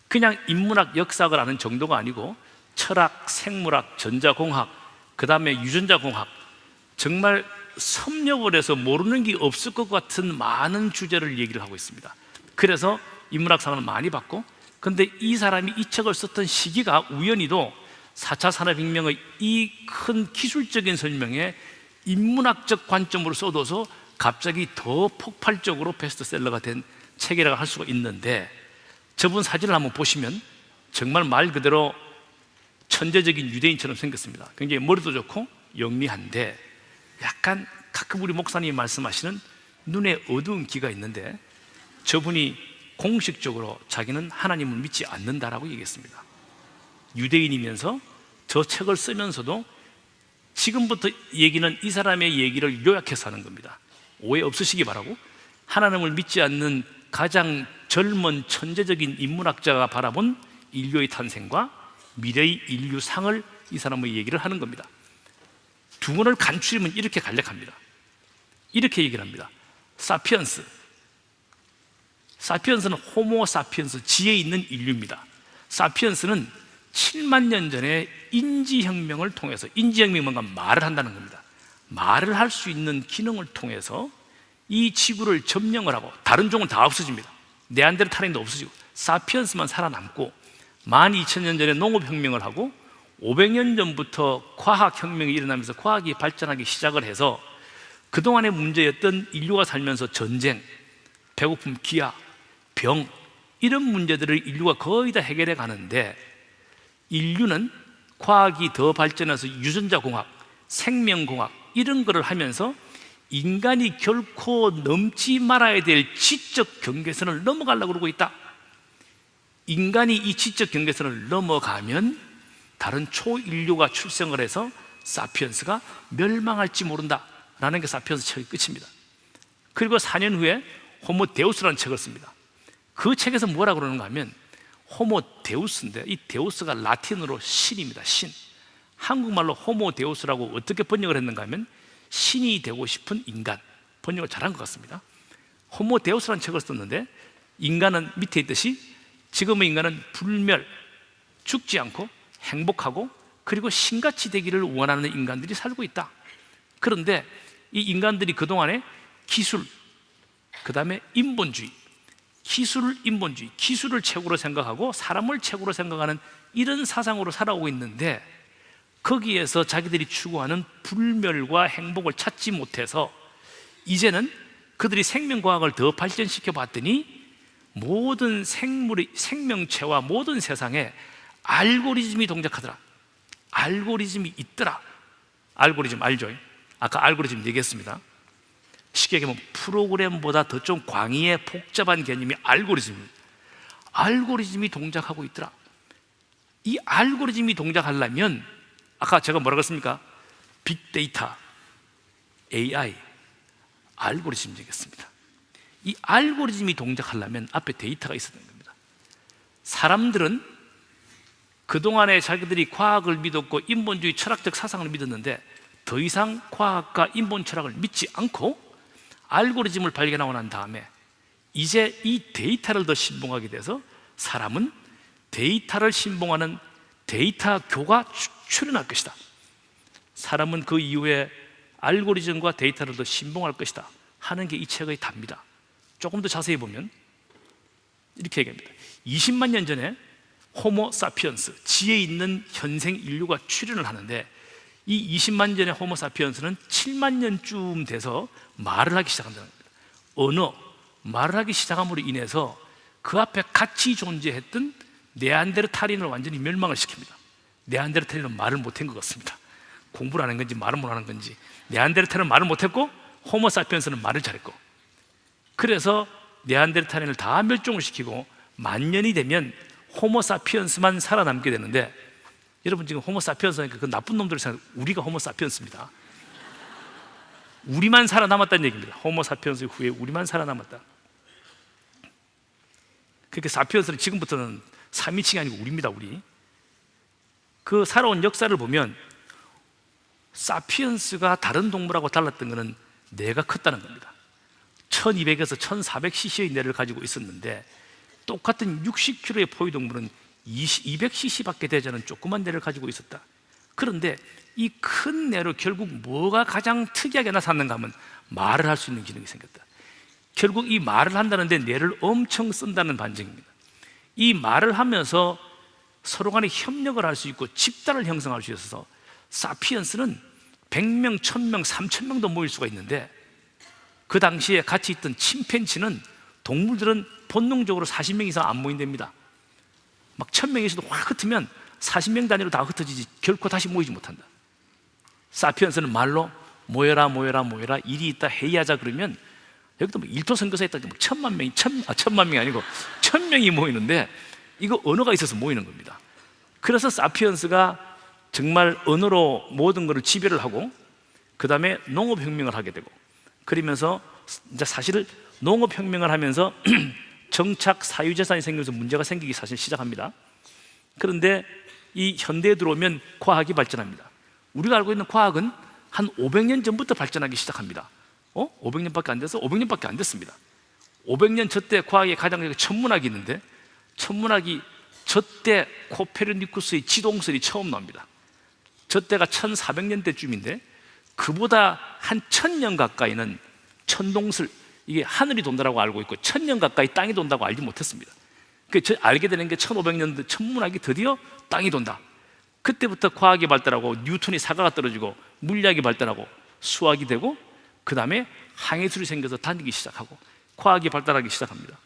그냥 인문학 역사학을 아는 정도가 아니고 철학, 생물학, 전자공학, 그 다음에 유전자공학, 정말 섭렵을 해서 모르는 게 없을 것 같은 많은 주제를 얘기를 하고 있습니다. 그래서 인문학상을 많이 받고, 근데 이 사람이 이 책을 썼던 시기가 우연히도 4차 산업혁명의 이 큰 기술적인 설명에 인문학적 관점으로 써둬서 갑자기 더 폭발적으로 베스트셀러가 된 책이라고 할 수가 있는데, 저분 사진을 한번 보시면 정말 말 그대로 천재적인 유대인처럼 생겼습니다. 굉장히 머리도 좋고 영리한데 약간 가끔 우리 목사님이 말씀하시는 눈에 어두운 기가 있는데, 저분이 공식적으로 자기는 하나님을 믿지 않는다라고 얘기했습니다. 유대인이면서 저 책을 쓰면서도 지금부터 얘기는 이 사람의 얘기를 요약해서 하는 겁니다. 오해 없으시기 바라고, 하나님을 믿지 않는 가장 젊은 천재적인 인문학자가 바라본 인류의 탄생과 미래의 인류상을 이 사람의 얘기를 하는 겁니다. 둥어를 간추리면 이렇게 간략합니다. 이렇게 얘기를 합니다. 사피언스는 호모 사피언스, 지혜 있는 인류입니다. 사피언스는 7만 년 전에 인지혁명을 통해서, 인지혁명이 뭔가 말을 한다는 겁니다. 말을 할 수 있는 기능을 통해서 이 지구를 점령을 하고 다른 종은 다 없어집니다. 네안데르탈인도 없어지고 사피언스만 살아남고, 12,000년 전에 농업혁명을 하고 500년 전부터 과학혁명이 일어나면서 과학이 발전하기 시작을 해서 그동안의 문제였던 인류가 살면서 전쟁, 배고픔, 기아, 병, 이런 문제들을 인류가 거의 다 해결해 가는데, 인류는 과학이 더 발전해서 유전자공학, 생명공학 이런 거를 하면서 인간이 결코 넘지 말아야 될 지적 경계선을 넘어가려고 그러고 있다. 인간이 이 지적 경계선을 넘어가면 다른 초인류가 출생을 해서 사피언스가 멸망할지 모른다라는 게 사피언스 책의 끝입니다. 그리고 4년 후에 호모데우스라는 책을 씁니다. 그 책에서 뭐라고 그러는가 하면, 호모데우스인데 이 데우스가 라틴어로 신입니다. 신. 한국말로 호모데우스라고 어떻게 번역을 했는가 하면 신이 되고 싶은 인간, 번역을 잘한 것 같습니다. 호모데우스라는 책을 썼는데, 인간은 밑에 있듯이 지금의 인간은 불멸, 죽지 않고 행복하고 그리고 신같이 되기를 원하는 인간들이 살고 있다. 그런데 이 인간들이 그동안에 기술, 그 다음에 인본주의, 인본주의, 기술을 최고로 생각하고 사람을 최고로 생각하는 이런 사상으로 살아오고 있는데, 거기에서 자기들이 추구하는 불멸과 행복을 찾지 못해서 이제는 그들이 생명과학을 더 발전시켜 봤더니 모든 생명체와 모든 세상에 알고리즘이 동작하더라. 알고리즘이 있더라. 알고리즘 알죠? 아까 알고리즘 얘기했습니다. 쉽게 얘기하면 프로그램보다 더 좀 광의의 복잡한 개념이 알고리즘입니다. 알고리즘이 동작하고 있더라. 이 알고리즘이 동작하려면 아까 제가 뭐라고 했습니까? 빅데이터, AI, 알고리즘이겠습니다. 이 알고리즘이 동작하려면 앞에 데이터가 있어야 되는 겁니다. 사람들은 그동안에 자기들이 과학을 믿었고 인본주의 철학적 사상을 믿었는데 더 이상 과학과 인본 철학을 믿지 않고 알고리즘을 발견하고 난 다음에 이제 이 데이터를 더 신봉하게 돼서 사람은 데이터를 신봉하는 데이터교가 출현할 것이다. 사람은 그 이후에 알고리즘과 데이터를 더 신봉할 것이다 하는 게 이 책의 답입니다. 조금 더 자세히 보면 이렇게 얘기합니다. 20만 년 전에 호모 사피언스, 지혜 있는 현생 인류가 출현을 하는데 이 20만 전의 호모 사피언스는 7만 년쯤 돼서 말을 하기 시작한다는 겁니다. 언어, 말을 하기 시작함으로 인해서 그 앞에 같이 존재했던 네안데르탈인을 완전히 멸망을 시킵니다. 네안데르탈인은 말을 못한 것 같습니다. 공부를 하는 건지 말을 못하는 건지. 네안데르탈은 말을 못했고 호모 사피언스는 말을 잘했고, 그래서 네안데르탈인을 다 멸종을 시키고 만 년이 되면 호모 사피언스만 살아남게 되는데, 여러분 지금 호모 사피언스니까 그 나쁜 놈들을 생각해, 우리가 호모 사피언스입니다. 우리만 살아남았다는 얘기입니다. 호모 사피언스 후에 우리만 살아남았다. 그러니까 사피언스는 지금부터는 3인칭이 아니고 우리입니다. 우리 그 살아온 역사를 보면 사피언스가 다른 동물하고 달랐던 것은 뇌가 컸다는 겁니다. 1200에서 1400cc의 뇌를 가지고 있었는데 똑같은 60kg의 포유동물은 200cc밖에 되지 않은 조그만 뇌를 가지고 있었다. 그런데 이 큰 뇌로 결국 뭐가 가장 특이하게 나타났는가 하면 말을 할 수 있는 기능이 생겼다. 결국 이 말을 한다는데 뇌를 엄청 쓴다는 반증입니다. 이 말을 하면서 서로 간에 협력을 할 수 있고 집단을 형성할 수 있어서 사피언스는 100명, 1000명, 3000명도 모일 수가 있는데, 그 당시에 같이 있던 침팬지는 동물들은 본능적으로 40명 이상 안 모인답니다. 막 1000명에서도 확 흩으면 40명 단위로 다 흩어지지 결코 다시 모이지 못한다. 사피언스는 말로 모여라 모여라 모여라, 일이 있다 회의하자 그러면 여기도 뭐 일토 선거사 했다 뭐 1000만 명이 1000만 명이 아니고 1000명이 모이는데 이거 언어가 있어서 모이는 겁니다. 그래서 사피언스가 정말 언어로 모든 것을 지배를 하고 그 다음에 농업혁명을 하게 되고, 그러면서 이제 사실 농업혁명을 하면서 정착 사유재산이 생겨서 문제가 생기기 사실 시작합니다. 그런데 이 현대에 들어오면 과학이 발전합니다. 우리가 알고 있는 과학은 한 500년 전부터 발전하기 시작합니다. 500년밖에 안 돼서 500년밖에 안 됐습니다. 500년 저때 과학의 가장 천문학이 있는데, 천문학이 저때 코페르니쿠스의 지동설이 처음 나옵니다. 저때가 1400년대쯤인데 그보다 한 1000년 가까이는 천동설, 이게 하늘이 돈다라고 알고 있고 1000년 가까이 땅이 돈다고 알지 못했습니다. 알게 되는 게 1500년대 천문학이 드디어 땅이 돈다. 그때부터 과학이 발달하고 뉴턴이 사과가 떨어지고 물리학이 발달하고 수학이 되고 그 다음에 항해술이 생겨서 다니기 시작하고 과학이 발달하기 시작합니다.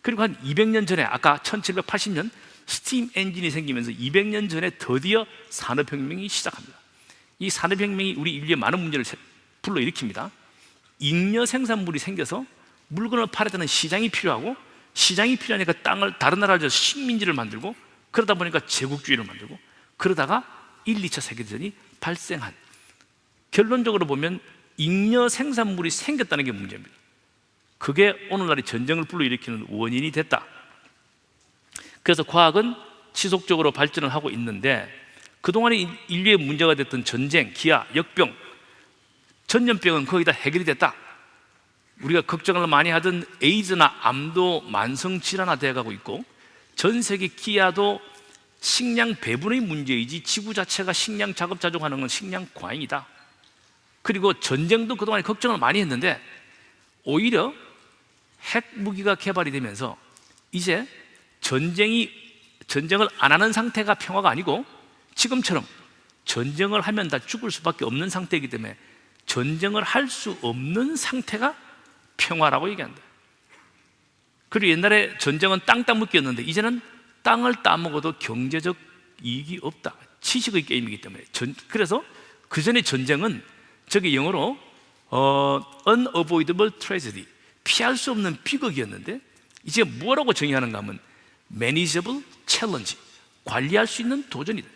그리고 한 200년 전에 아까 1780년 스팀 엔진이 생기면서 200년 전에 드디어 산업혁명이 시작합니다. 이 산업혁명이 우리 인류의 많은 문제를 불러일으킵니다. 잉여 생산물이 생겨서 물건을 팔아야 되는 시장이 필요하고, 시장이 필요하니까 땅을 다른 나라를 줘서 식민지를 만들고, 그러다 보니까 제국주의를 만들고, 그러다가 1, 2차 세계대전이 발생한, 결론적으로 보면 잉여 생산물이 생겼다는 게 문제입니다. 그게 오늘날의 전쟁을 불러일으키는 원인이 됐다. 그래서 과학은 지속적으로 발전을 하고 있는데, 그동안에 인류의 문제가 됐던 전쟁, 기아, 역병, 전염병은 거의 다 해결이 됐다. 우리가 걱정을 많이 하던 에이즈나 암도 만성질환화 되어가고 있고, 전 세계 기아도 식량 배분의 문제이지 지구 자체가 식량 자급자족하는 건 식량 과잉이다. 그리고 전쟁도 그동안에 걱정을 많이 했는데 오히려 핵무기가 개발이 되면서 이제 전쟁을 안 하는 상태가 평화가 아니고, 지금처럼 전쟁을 하면 다 죽을 수밖에 없는 상태이기 때문에 전쟁을 할 수 없는 상태가 평화라고 얘기한다. 그리고 옛날에 전쟁은 땅 따먹기였는데 이제는 땅을 따먹어도 경제적 이익이 없다. 지식의 게임이기 때문에. 그래서 그 전에 전쟁은 저게 영어로 unavoidable tragedy, 피할 수 없는 비극이었는데 이제 뭐라고 정의하는가 하면 manageable challenge, 관리할 수 있는 도전이다.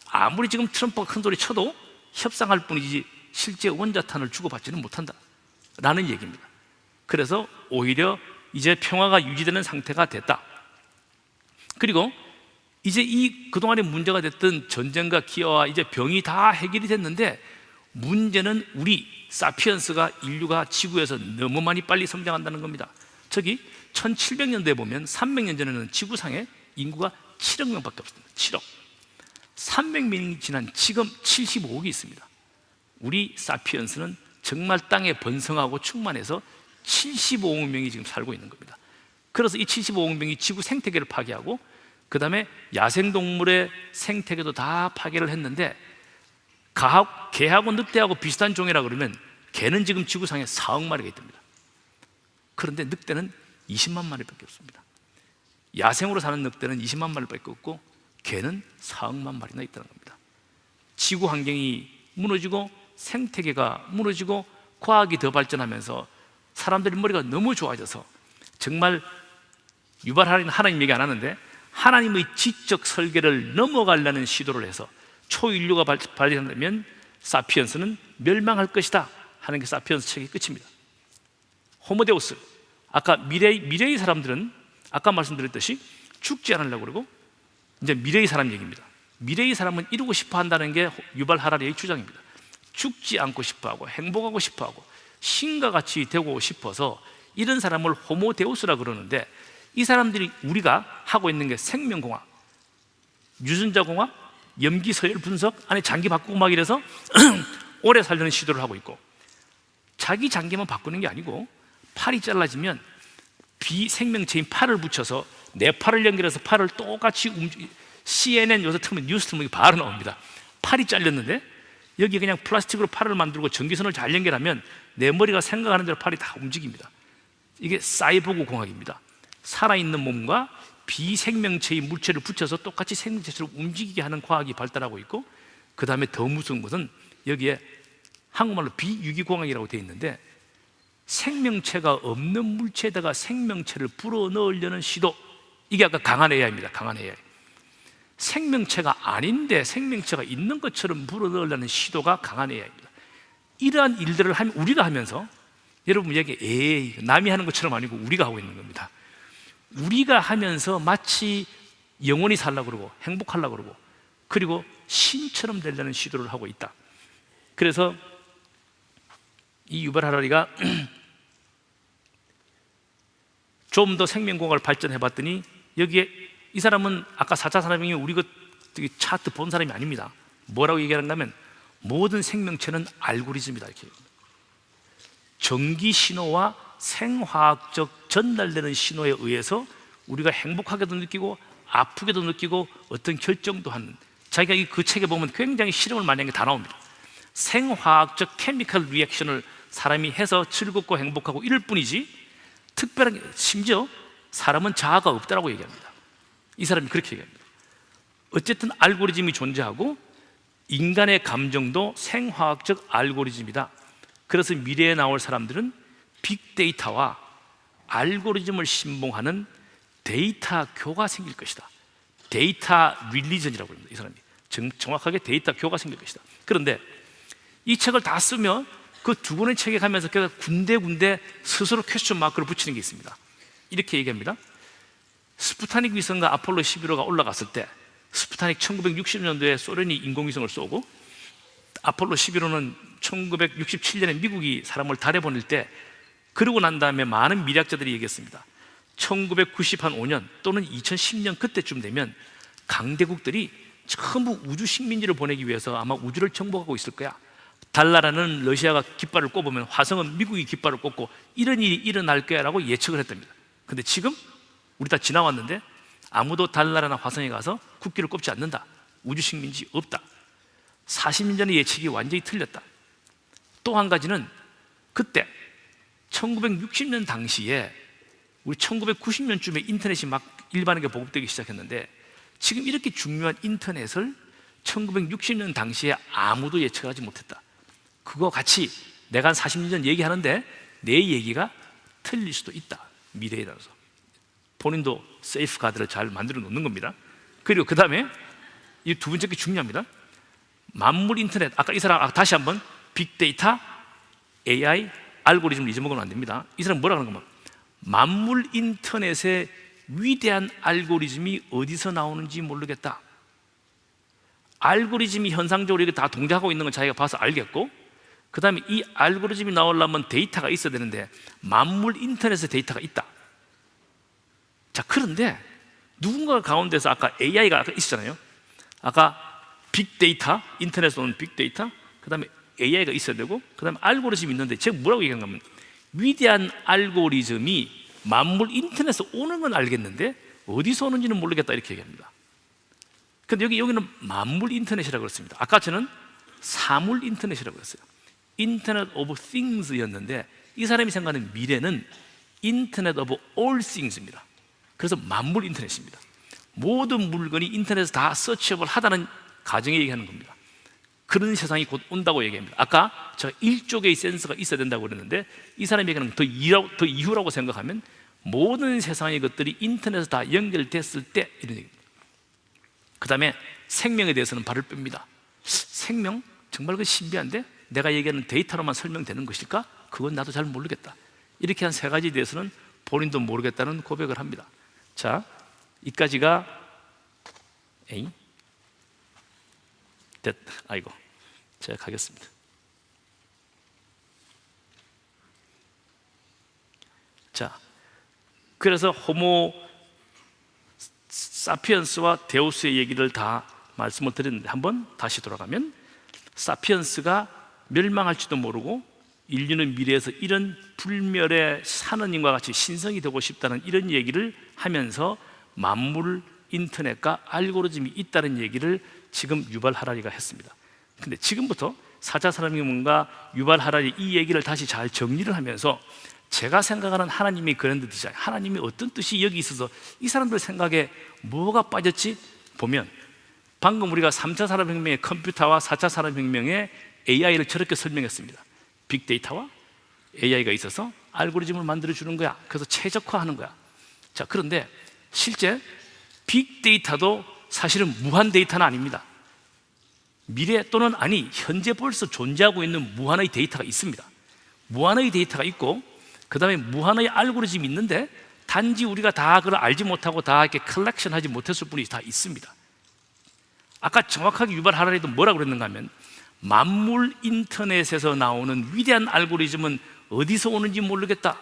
아무리 지금 트럼프가 큰 소리 쳐도 협상할 뿐이지 실제 원자탄을 주고받지는 못한다 라는 얘기입니다. 그래서 오히려 이제 평화가 유지되는 상태가 됐다. 그리고 이제 이 그동안에 문제가 됐던 전쟁과 기아와 이제 병이 다 해결이 됐는데 문제는 우리 사피엔스가, 인류가 지구에서 너무 많이 빨리 성장한다는 겁니다. 저기 1700년대에 보면 300년 전에는 지구상에 인구가 7억 명밖에 없습니다. 7억. 300년이 지난 지금 75억이 있습니다. 우리 사피엔스는 정말 땅에 번성하고 충만해서 75억 명이 지금 살고 있는 겁니다. 그래서 이 75억 명이 지구 생태계를 파괴하고 그 다음에 야생동물의 생태계도 다 파괴를 했는데 개하고 늑대하고 비슷한 종이라 그러면 개는 지금 지구상에 4억 마리가 있답니다. 그런데 늑대는 20만 마리밖에 없습니다. 야생으로 사는 늑대는 20만 마리밖에 없고 개는 4억만 마리나 있다는 겁니다. 지구 환경이 무너지고 생태계가 무너지고 과학이 더 발전하면서 사람들의 머리가 너무 좋아져서 정말 유발 하나님 얘기 안 하는데 하나님의 지적 설계를 넘어가려는 시도를 해서 초인류가 발전하면 사피엔스는 멸망할 것이다 하는 게 사피엔스 책의 끝입니다. 호모데우스, 아까 미래의 사람들은 아까 말씀드렸듯이 죽지 않으려고 그러고 이제 미래의 사람 얘기입니다. 미래의 사람은 이루고 싶어 한다는 게 유발 하라리의 주장입니다. 죽지 않고 싶어 하고 행복하고 싶어 하고 신과 같이 되고 싶어서 이런 사람을 호모데우스라 그러는데 이 사람들이 우리가 하고 있는 게 생명공학, 유전자공학, 염기서열 분석, 안에 장기 바꾸고 막 이래서 오래 살려는 시도를 하고 있고 자기 장기만 바꾸는 게 아니고 팔이 잘라지면 비생명체인 팔을 붙여서 내 팔을 연결해서 팔을 똑같이 CNN 요새 틀면 뉴스 틀면 바로 나옵니다. 팔이 잘렸는데 여기 그냥 플라스틱으로 팔을 만들고 전기선을 잘 연결하면 내 머리가 생각하는 대로 팔이 다 움직입니다. 이게 사이보그 공학입니다. 살아있는 몸과 비생명체의 물체를 붙여서 똑같이 생명체처럼 움직이게 하는 과학이 발달하고 있고 그 다음에 더 무서운 것은 여기에 한국말로 비유기공학이라고 되어 있는데 생명체가 없는 물체에다가 생명체를 불어넣으려는 시도, 이게 아까 강한 AI입니다. 강한 AI. 생명체가 아닌데 생명체가 있는 것처럼 불어넣으려는 시도가 강한 AI입니다. 이러한 일들을 우리가 하면서 여러분 얘기 에이 남이 하는 것처럼 아니고 우리가 하고 있는 겁니다. 우리가 하면서 마치 영원히 살려고 그러고 행복하려고 그러고 그리고 신처럼 되려는 시도를 하고 있다. 그래서 이 유발 하라리가 좀 더 생명공학을 발전해 봤더니 여기에 이 사람은 아까 4차 산업혁명 우리 차트 본 사람이 아닙니다. 뭐라고 얘기하는가 하면 모든 생명체는 알고리즘이다 이렇게. 전기 신호와 생화학적 전달되는 신호에 의해서 우리가 행복하게도 느끼고 아프게도 느끼고 어떤 결정도 하는, 자기가 그 책에 보면 굉장히 실험을 많이 한 게 다 나옵니다. 생화학적 케미컬 리액션을 사람이 해서 즐겁고 행복하고 이럴 뿐이지 특별한 게, 심지어 사람은 자아가 없다라고 얘기합니다. 이 사람이 그렇게 얘기합니다. 어쨌든 알고리즘이 존재하고 인간의 감정도 생화학적 알고리즘이다. 그래서 미래에 나올 사람들은 빅데이터와 알고리즘을 신봉하는 데이터 교가 생길 것이다. 데이터 릴리전이라고 합니다. 이 사람이 정확하게 데이터 교가 생길 것이다. 그런데 이 책을 다 쓰면 그 두 권의 책에 가면서 그가 군데군데 스스로 퀘스천 마크를 붙이는 게 있습니다. 이렇게 얘기합니다. 스푸타닉 위성과 아폴로 11호가 올라갔을 때 스푸타닉 1960년도에 소련이 인공위성을 쏘고 아폴로 11호는 1967년에 미국이 사람을 달에 보낼 때, 그러고 난 다음에 많은 미래학자들이 얘기했습니다. 1995년 또는 2010년 그때쯤 되면 강대국들이 전부 우주 식민지를 보내기 위해서 아마 우주를 정복하고 있을 거야. 달나라는 러시아가 깃발을 꼽으면 화성은 미국이 깃발을 꼽고 이런 일이 일어날 거야 라고 예측을 했답니다. 근데 지금 우리 다 지나왔는데 아무도 달나라나 화성에 가서 국기를 꼽지 않는다. 우주 식민지 없다. 40년 전의 예측이 완전히 틀렸다. 또 한 가지는 그때 1960년 당시에 우리 1990년쯤에 인터넷이 막 일반에게 보급되기 시작했는데 지금 이렇게 중요한 인터넷을 1960년 당시에 아무도 예측하지 못했다. 그거 같이 내가 한 40년 전 얘기하는데 내 얘기가 틀릴 수도 있다. 미래에 따라서 본인도 세이프 가드를 잘 만들어 놓는 겁니다. 그리고 그 다음에 이 두 번째 게 중요합니다. 만물 인터넷, 아까 이 사람 다시 한번 빅데이터, AI, 알고리즘을 잊어먹으면 안 됩니다. 이 사람 뭐라 그러는 거면 만물 인터넷의 위대한 알고리즘이 어디서 나오는지 모르겠다. 알고리즘이 현상적으로 이렇게 다 동작하고 있는 건 자기가 봐서 알겠고, 그 다음에 이 알고리즘이 나오려면 데이터가 있어야 되는데 만물 인터넷에 데이터가 있다. 자, 그런데 누군가 가운데서 아까 AI가 아까 있었잖아요. 아까 빅데이터, 인터넷에서 오는 빅데이터, 그 다음에 AI가 있어야 되고, 그 다음에 알고리즘이 있는데 제가 뭐라고 얘기한 거면 위대한 알고리즘이 만물 인터넷에서 오는 건 알겠는데 어디서 오는지는 모르겠다 이렇게 얘기합니다. 근데 여기는 만물 인터넷이라고 그랬습니다. 아까 저는 사물 인터넷이라고 했어요. 인터넷 오브 띵스였는데 이 사람이 생각하는 미래는 인터넷 오브 올 띵스입니다. 그래서 만물 인터넷입니다. 모든 물건이 인터넷에서 다 서치업을 하다는 가정에 얘기하는 겁니다. 그런 세상이 곧 온다고 얘기합니다. 아까 제가 1조 개의 센서가 있어야 된다고 그랬는데 이 사람이 얘기하는 더 이후라고 생각하면 모든 세상의 것들이 인터넷에서 다 연결됐을 때 이런 얘기입니다. 그 다음에 생명에 대해서는 발을 뺍니다. 생명? 정말 그 신비한데 내가 얘기하는 데이터로만 설명되는 것일까? 그건 나도 잘 모르겠다. 이렇게 한 세 가지에 대해서는 본인도 모르겠다는 고백을 합니다. 자, 이까지가 아이고, 제가 가겠습니다. 자, 그래서 호모 사피엔스와 데우스의 얘기를 다 말씀을 드렸는데 한번 다시 돌아가면 사피엔스가 멸망할지도 모르고 인류는 미래에서 이런 불멸의 하느님과 같이 신성이 되고 싶다는 이런 얘기를 하면서 만물 인터넷과 알고리즘이 있다는 얘기를 지금 유발 하라리가 했습니다. 근데 지금부터 4차 산업혁명과 유발 하라리 이 얘기를 다시 잘 정리를 하면서 제가 생각하는 하나님의 그랜드 디자인, 하나님이 어떤 뜻이 여기 있어서 이 사람들 생각에 뭐가 빠졌지? 보면 방금 우리가 3차 산업혁명의 컴퓨터와 4차 산업혁명의 AI를 저렇게 설명했습니다. 빅데이터와 AI가 있어서 알고리즘을 만들어주는 거야. 그래서 최적화하는 거야. 자, 그런데 실제 빅데이터도 사실은 무한 데이터는 아닙니다. 미래 또는 아니 현재 벌써 존재하고 있는 무한의 데이터가 있습니다. 무한의 데이터가 있고 그 다음에 무한의 알고리즘이 있는데 단지 우리가 다 그걸 알지 못하고 다 이렇게 컬렉션하지 못했을 뿐이 다 있습니다. 아까 정확하게 유발 하라리도 뭐라고 그랬는가 하면 만물 인터넷에서 나오는 위대한 알고리즘은 어디서 오는지 모르겠다.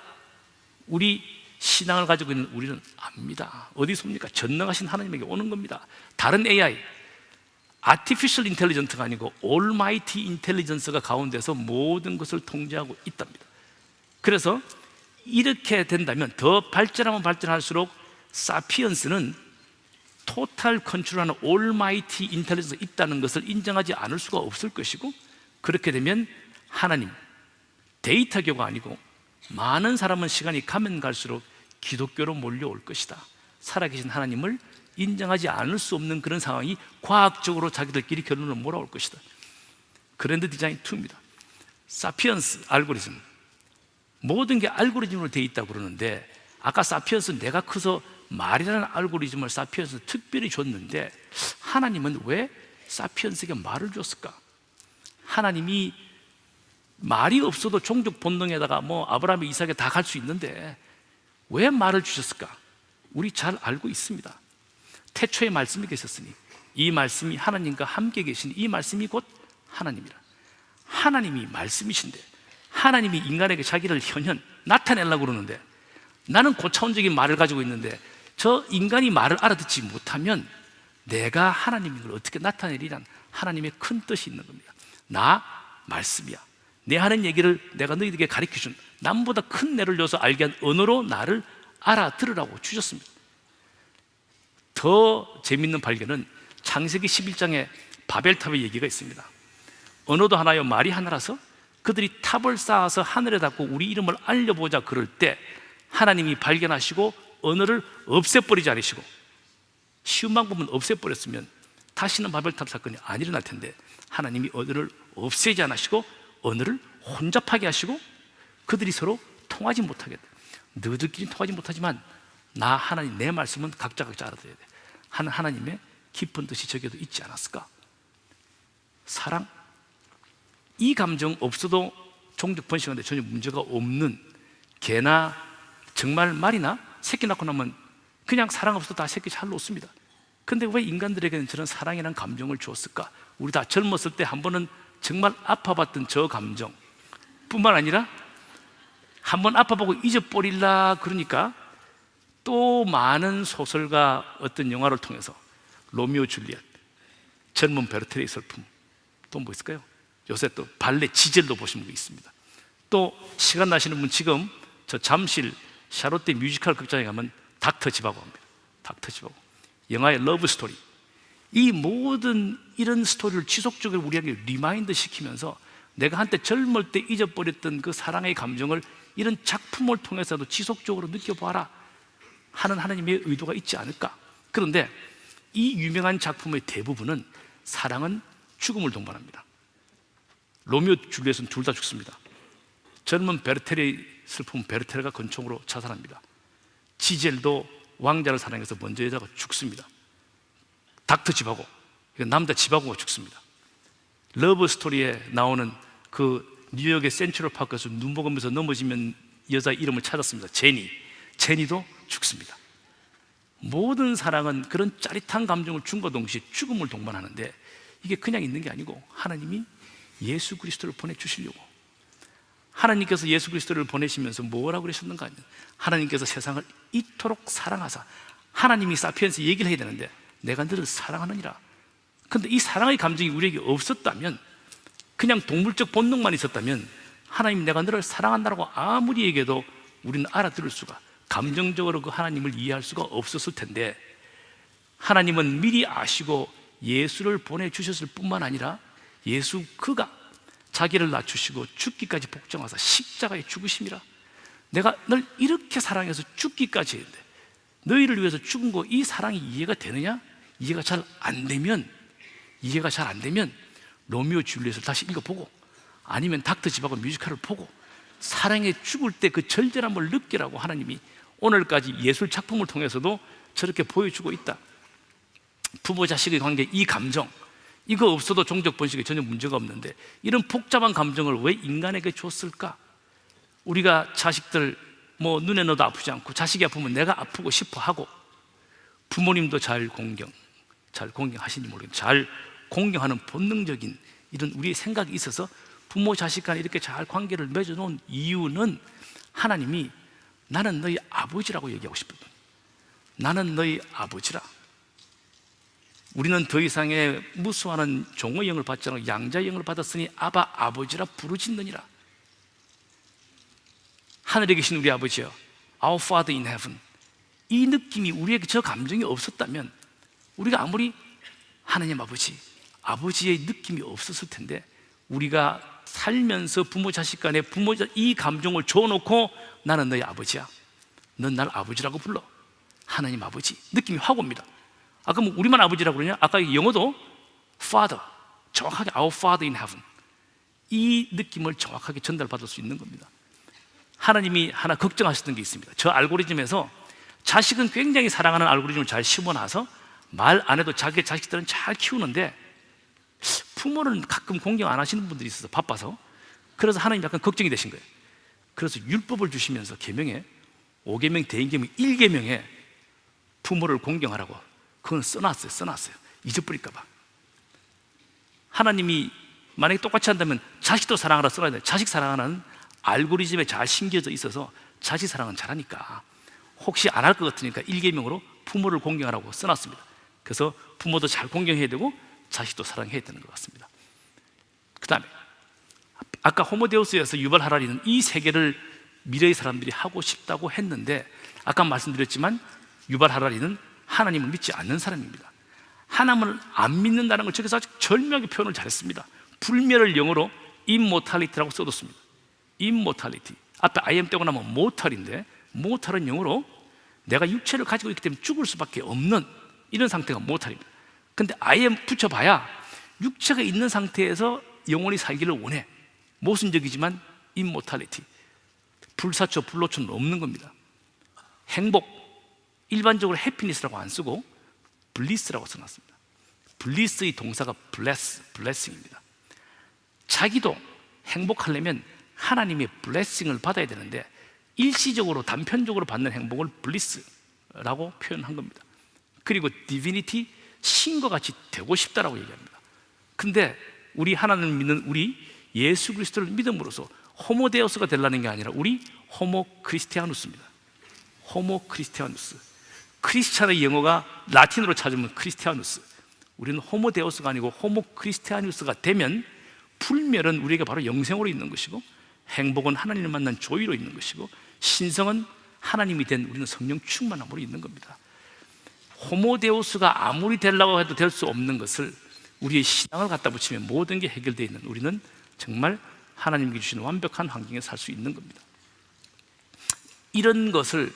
우리 신앙을 가지고 있는 우리는 압니다. 어디서 옵니까? 전능하신 하나님에게 오는 겁니다. 다른 AI, 아티피셜 인텔리전트가 아니고 올마이티 인텔리전스가 가운데서 모든 것을 통제하고 있답니다. 그래서 이렇게 된다면 더 발전하면 발전할수록 사피엔스는 토탈 컨트롤하는 올마이티 인텔리전스가 있다는 것을 인정하지 않을 수가 없을 것이고, 그렇게 되면 하나님, 데이터교가 아니고 많은 사람은 시간이 가면 갈수록 기독교로 몰려올 것이다. 살아계신 하나님을 인정하지 않을 수 없는 그런 상황이 과학적으로 자기들끼리 결론을 몰아올 것이다. 그랜드 디자인 2입니다. 사피엔스 알고리즘, 모든 게 알고리즘으로 되어 있다고 그러는데 아까 사피엔스는 내가 커서 말이라는 알고리즘을 사피엔스는 특별히 줬는데 하나님은 왜 사피엔스에게 말을 줬을까? 하나님이 말이 없어도 종족 본능에다가 뭐 아브라함, 이삭에 다 갈 수 있는데 왜 말을 주셨을까? 우리 잘 알고 있습니다. 태초에 말씀이 계셨으니 이 말씀이 하나님과 함께 계신 이 말씀이 곧 하나님이라. 하나님이 말씀이신데 하나님이 인간에게 자기를 현현 나타내려고 그러는데 나는 고차원적인 말을 가지고 있는데 저 인간이 말을 알아듣지 못하면 내가 하나님인 걸 어떻게 나타내리란 하나님의 큰 뜻이 있는 겁니다. 나 말씀이야. 내 하는 얘기를 내가 너희들에게 가르쳐준 남보다 큰 내를 줘서 알게 한 언어로 나를 알아들으라고 주셨습니다. 더 재밌는 발견은 창세기 11장에 바벨탑의 얘기가 있습니다. 언어도 하나요 말이 하나라서 그들이 탑을 쌓아서 하늘에 닿고 우리 이름을 알려보자 그럴 때 하나님이 발견하시고 언어를 없애버리지 않으시고, 쉬운 방법은 없애버렸으면 다시는 바벨탑 사건이 안 일어날 텐데 하나님이 언어를 없애지 않으시고 언어를 혼잡하게 하시고 그들이 서로 통하지 못하게 돼. 너희들끼리 통하지 못하지만 나 하나님, 내 말씀은 각자 알아들어야 돼 하는 하나님의 깊은 뜻이 저기에도 있지 않았을까? 사랑, 이 감정 없어도 종족 번식하는데 전혀 문제가 없는, 개나 정말 말이나 새끼 낳고 나면 그냥 사랑 없어도 다 새끼 잘 놓습니다. 근데 왜 인간들에게는 저런 사랑이라는 감정을 주었을까? 우리 다 젊었을 때 한 번은 정말 아파봤던 저 감정 뿐만 아니라 한 번 아파보고 잊어버릴라 그러니까 또 많은 소설과 어떤 영화를 통해서 로미오 줄리엣, 젊은 베르테르의 슬픔, 또 뭐 있을까요? 요새 또 발레 지젤도 보시는 분 있습니다. 또 시간 나시는 분 지금 저 잠실 샤롯데 뮤지컬 극장에 가면 닥터 지바고 합니다. 닥터 지바고, 영화의 러브 스토리. 이 모든 이런 스토리를 지속적으로 우리에게 리마인드 시키면서 내가 한때 젊을 때 잊어버렸던 그 사랑의 감정을 이런 작품을 통해서도 지속적으로 느껴봐라 하는 하나님의 의도가 있지 않을까? 그런데 이 유명한 작품의 대부분은 사랑은 죽음을 동반합니다. 로미오 줄리엣은 둘 다 죽습니다. 젊은 베르테르의 슬픔, 베르테르가 권총으로 자살합니다. 지젤도 왕자를 사랑해서 먼저 여자가 죽습니다. 닥터 지바고, 남자 지바고가 죽습니다. 러브 스토리에 나오는 그 뉴욕의 센트럴 파크에서 눈 먹으면서 넘어지면 여자 이름을 찾았습니다. 제니도 죽습니다. 모든 사랑은 그런 짜릿한 감정을 줌과 동시에 죽음을 동반하는데, 이게 그냥 있는 게 아니고 하나님이 예수 그리스도를 보내주시려고, 하나님께서 예수 그리스도를 보내시면서 뭐라고 그러셨는가 하면, 하나님께서 세상을 이토록 사랑하사, 하나님이 사피엔스 얘기를 해야 되는데 내가 너를 사랑하느니라. 근데 이 사랑의 감정이 우리에게 없었다면, 그냥 동물적 본능만 있었다면 하나님 내가 너를 사랑한다고 아무리 얘기해도 우리는 알아들을 수가, 감정적으로 그 하나님을 이해할 수가 없었을 텐데, 하나님은 미리 아시고 예수를 보내주셨을 뿐만 아니라 예수 그가 자기를 낮추시고 죽기까지 복종하사 십자가에 죽으심이라. 내가 널 이렇게 사랑해서 죽기까지 했는데 너희를 위해서 죽은 거, 이 사랑이 이해가 되느냐? 이해가 잘 안 되면 로미오 줄리엣을 다시 읽어보고, 아니면 닥터 지바고 뮤지컬을 보고 사랑에 죽을 때 그 절절함을 느끼라고 하나님이 오늘까지 예술 작품을 통해서도 저렇게 보여주고 있다. 부모 자식의 관계, 이 감정, 이거 없어도 종족 번식에 전혀 문제가 없는데 이런 복잡한 감정을 왜 인간에게 줬을까? 우리가 자식들 뭐 눈에 넣어도 아프지 않고, 자식이 아프면 내가 아프고 싶어 하고, 부모님도 잘 공경하시는지 모르겠는데 잘 공경하는 본능적인 이런 우리의 생각이 있어서 부모 자식 간에 이렇게 잘 관계를 맺어놓은 이유는, 하나님이 나는 너희 아버지라고 얘기하고 싶거든. 나는 너희 아버지라. 우리는 더 이상의 무수하는 종의 영을 받지 않고 양자의 영을 받았으니 아바, 아버지라 부르짖느니라. 하늘에 계신 우리 아버지여, Our Father in Heaven. 이 느낌이 우리에게, 저 감정이 없었다면 우리가 아무리 하나님 아버지의 느낌이 없었을 텐데, 우리가 살면서 부모 자식 간에 이 감정을 줘놓고 나는 너희 아버지야, 넌 날 아버지라고 불러, 하나님 아버지 느낌이 확 옵니다. 아까 뭐 우리만 아버지라고 그러냐? 아까 영어도 Father, 정확하게 Our Father in Heaven, 이 느낌을 정확하게 전달받을 수 있는 겁니다. 하나님이 하나 걱정하셨던 게 있습니다. 저 알고리즘에서 자식은 굉장히 사랑하는 알고리즘을 잘 심어놔서 말 안 해도 자기 자식들은 잘 키우는데, 부모는 가끔 공경 안 하시는 분들이 있어서 바빠서, 그래서 하나님 약간 걱정이 되신 거예요. 그래서 율법을 주시면서 계명에 5계명, 대인계명 1계명에 부모를 공경하라고 그건 써놨어요. 잊어버릴까 봐. 하나님이 만약에 똑같이 한다면 자식도 사랑하라 써놔야 돼요. 자식 사랑하는 알고리즘에 잘 심겨져 있어서 자식 사랑은 잘하니까 혹시 안 할 것 같으니까 1계명으로 부모를 공경하라고 써놨습니다. 그래서 부모도 잘 공경해야 되고 자식도 사랑해야 되는 것 같습니다. 그 다음에 아까 호모데우스에서 유발 하라리는 이 세 개를 미래의 사람들이 하고 싶다고 했는데, 아까 말씀드렸지만 유발 하라리는 하나님을 믿지 않는 사람입니다. 하나님을 안 믿는다는 걸 저기서 아주 절묘하게 표현을 잘했습니다. 불멸을 영어로 immortality라고 써뒀습니다. immortality, 앞에 I am 떼고 나면 mortal인데, mortal은 영어로 내가 육체를 가지고 있기 때문에 죽을 수밖에 없는 이런 상태가 mortal입니다. 근데 I am 붙여봐야 육체가 있는 상태에서 영원히 살기를 원해. 모순적이지만 immortality, 불사초 불로초는 없는 겁니다. 행복, 일반적으로 happiness라고 안 쓰고 bliss라고 써놨습니다. bliss의 동사가 blessing입니다. 자기도 행복하려면 하나님의 blessing을 받아야 되는데 일시적으로 단편적으로 받는 행복을 bliss라고 표현한 겁니다. 그리고 divinity, 신과 같이 되고 싶다라고 얘기합니다. 근데 우리 하나님을 믿는 우리 예수 그리스도를 믿음으로써 호모데우스가 되려는 게 아니라 우리 호모 크리스티아누스입니다. 호모 크리스티아누스. 크리스찬의 영어가 라틴어로 찾으면 크리스티아누스. 우리는 호모데우스가 아니고 호모 크리스티아누스가 되면 불멸은 우리에게 바로 영생으로 있는 것이고, 행복은 하나님을 만난 조의로 있는 것이고, 신성은 하나님이 된 우리는 성령 충만함으로 있는 겁니다. 호모데우스가 아무리 되려고 해도 될 수 없는 것을 우리의 신앙을 갖다 붙이면 모든 게 해결되어 있는, 우리는 정말 하나님께 주신 완벽한 환경에 살 수 있는 겁니다. 이런 것을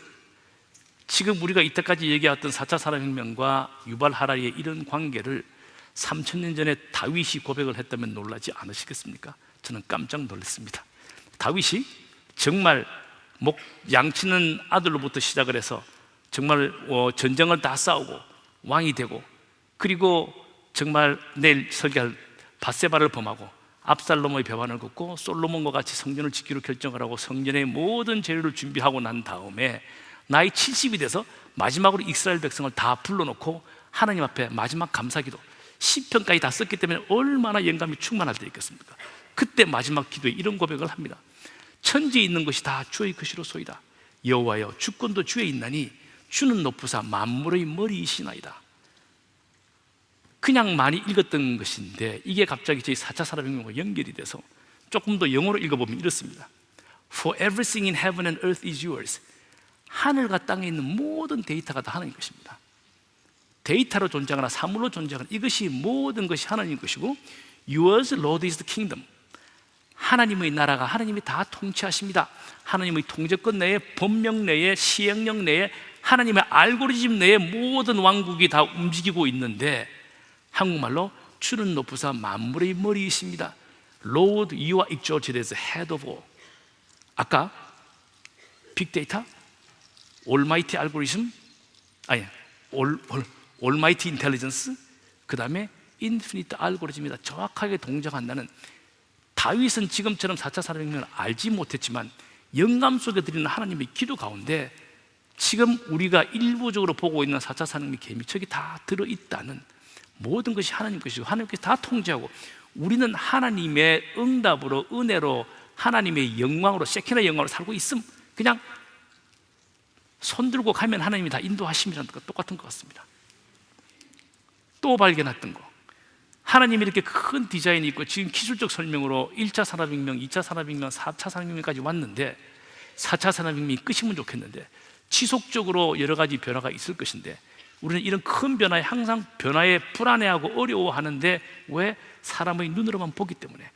지금 우리가 이때까지 얘기했던 4차 산업혁명과 유발 하라리의 이런 관계를 3000년 전에 다윗이 고백을 했다면 놀라지 않으시겠습니까? 저는 깜짝 놀랐습니다. 다윗이 정말 양치는 아들로부터 시작을 해서 정말 전쟁을 다 싸우고 왕이 되고, 그리고 정말 내일 설계할 밧세바를 범하고 압살롬의 배반을 걷고 솔로몬과 같이 성전을 짓기로 결정을 하고 성전의 모든 재료를 준비하고 난 다음에 나이 70이 돼서 마지막으로 이스라엘 백성을 다 불러놓고 하나님 앞에 마지막 감사기도, 시편까지 다 썼기 때문에 얼마나 영감이 충만할 때 있겠습니까? 그때 마지막 기도에 이런 고백을 합니다. 천지에 있는 것이 다 주의 것이로소이다. 여호와여, 주권도 주에 있나니 주는 높으사 만물의 머리이시나이다. 그냥 많이 읽었던 것인데 이게 갑자기 저희 4차 산업혁명과 연결이 돼서 조금 더 영어로 읽어보면 이렇습니다. For everything in heaven and earth is yours. 하늘과 땅에 있는 모든 데이터가 다 하나님 것입니다. 데이터로 존재하거나 사물로 존재하거나 이것이 모든 것이 하나님 것이고, Yours Lord is the kingdom. 하나님의 나라가 하나님이 다 통치하십니다. 하나님의 통제권 내에, 법령 내에, 시행령 내에, 하나님의 알고리즘 내에 모든 왕국이 다 움직이고 있는데, 한국말로 주는 높으사 만물의 머리이십니다. Lord, you are exalted as head of all. 아까 빅데이터, 올마이티 알고리즘, 올마이티 인텔리전스, 그 다음에 인피니트 알고리즘이다. 정확하게 동작한다는. 다윗은 지금처럼 4차 산업혁명을 알지 못했지만 영감 속에 드리는 하나님의 기도 가운데 지금 우리가 일부적으로 보고 있는 4차 산업혁명의 개미척이 다 들어있다는, 모든 것이 하나님 것이고 하나님께서 다 통제하고 우리는 하나님의 응답으로, 은혜로, 하나님의 영광으로, 세키나의 영광으로 살고 있음. 그냥 손 들고 가면 하나님이 다 인도하심이라는 것 똑같은 것 같습니다. 또 발견했던 거, 하나님이 이렇게 큰 디자인이 있고 지금 기술적 설명으로 1차 산업혁명, 2차 산업혁명, 4차 산업혁명까지 왔는데 4차 산업혁명이 끝이면 좋겠는데 지속적으로 여러 가지 변화가 있을 것인데 우리는 이런 큰 변화에 항상 변화에 불안해하고 어려워하는데, 왜? 사람의 눈으로만 보기 때문에.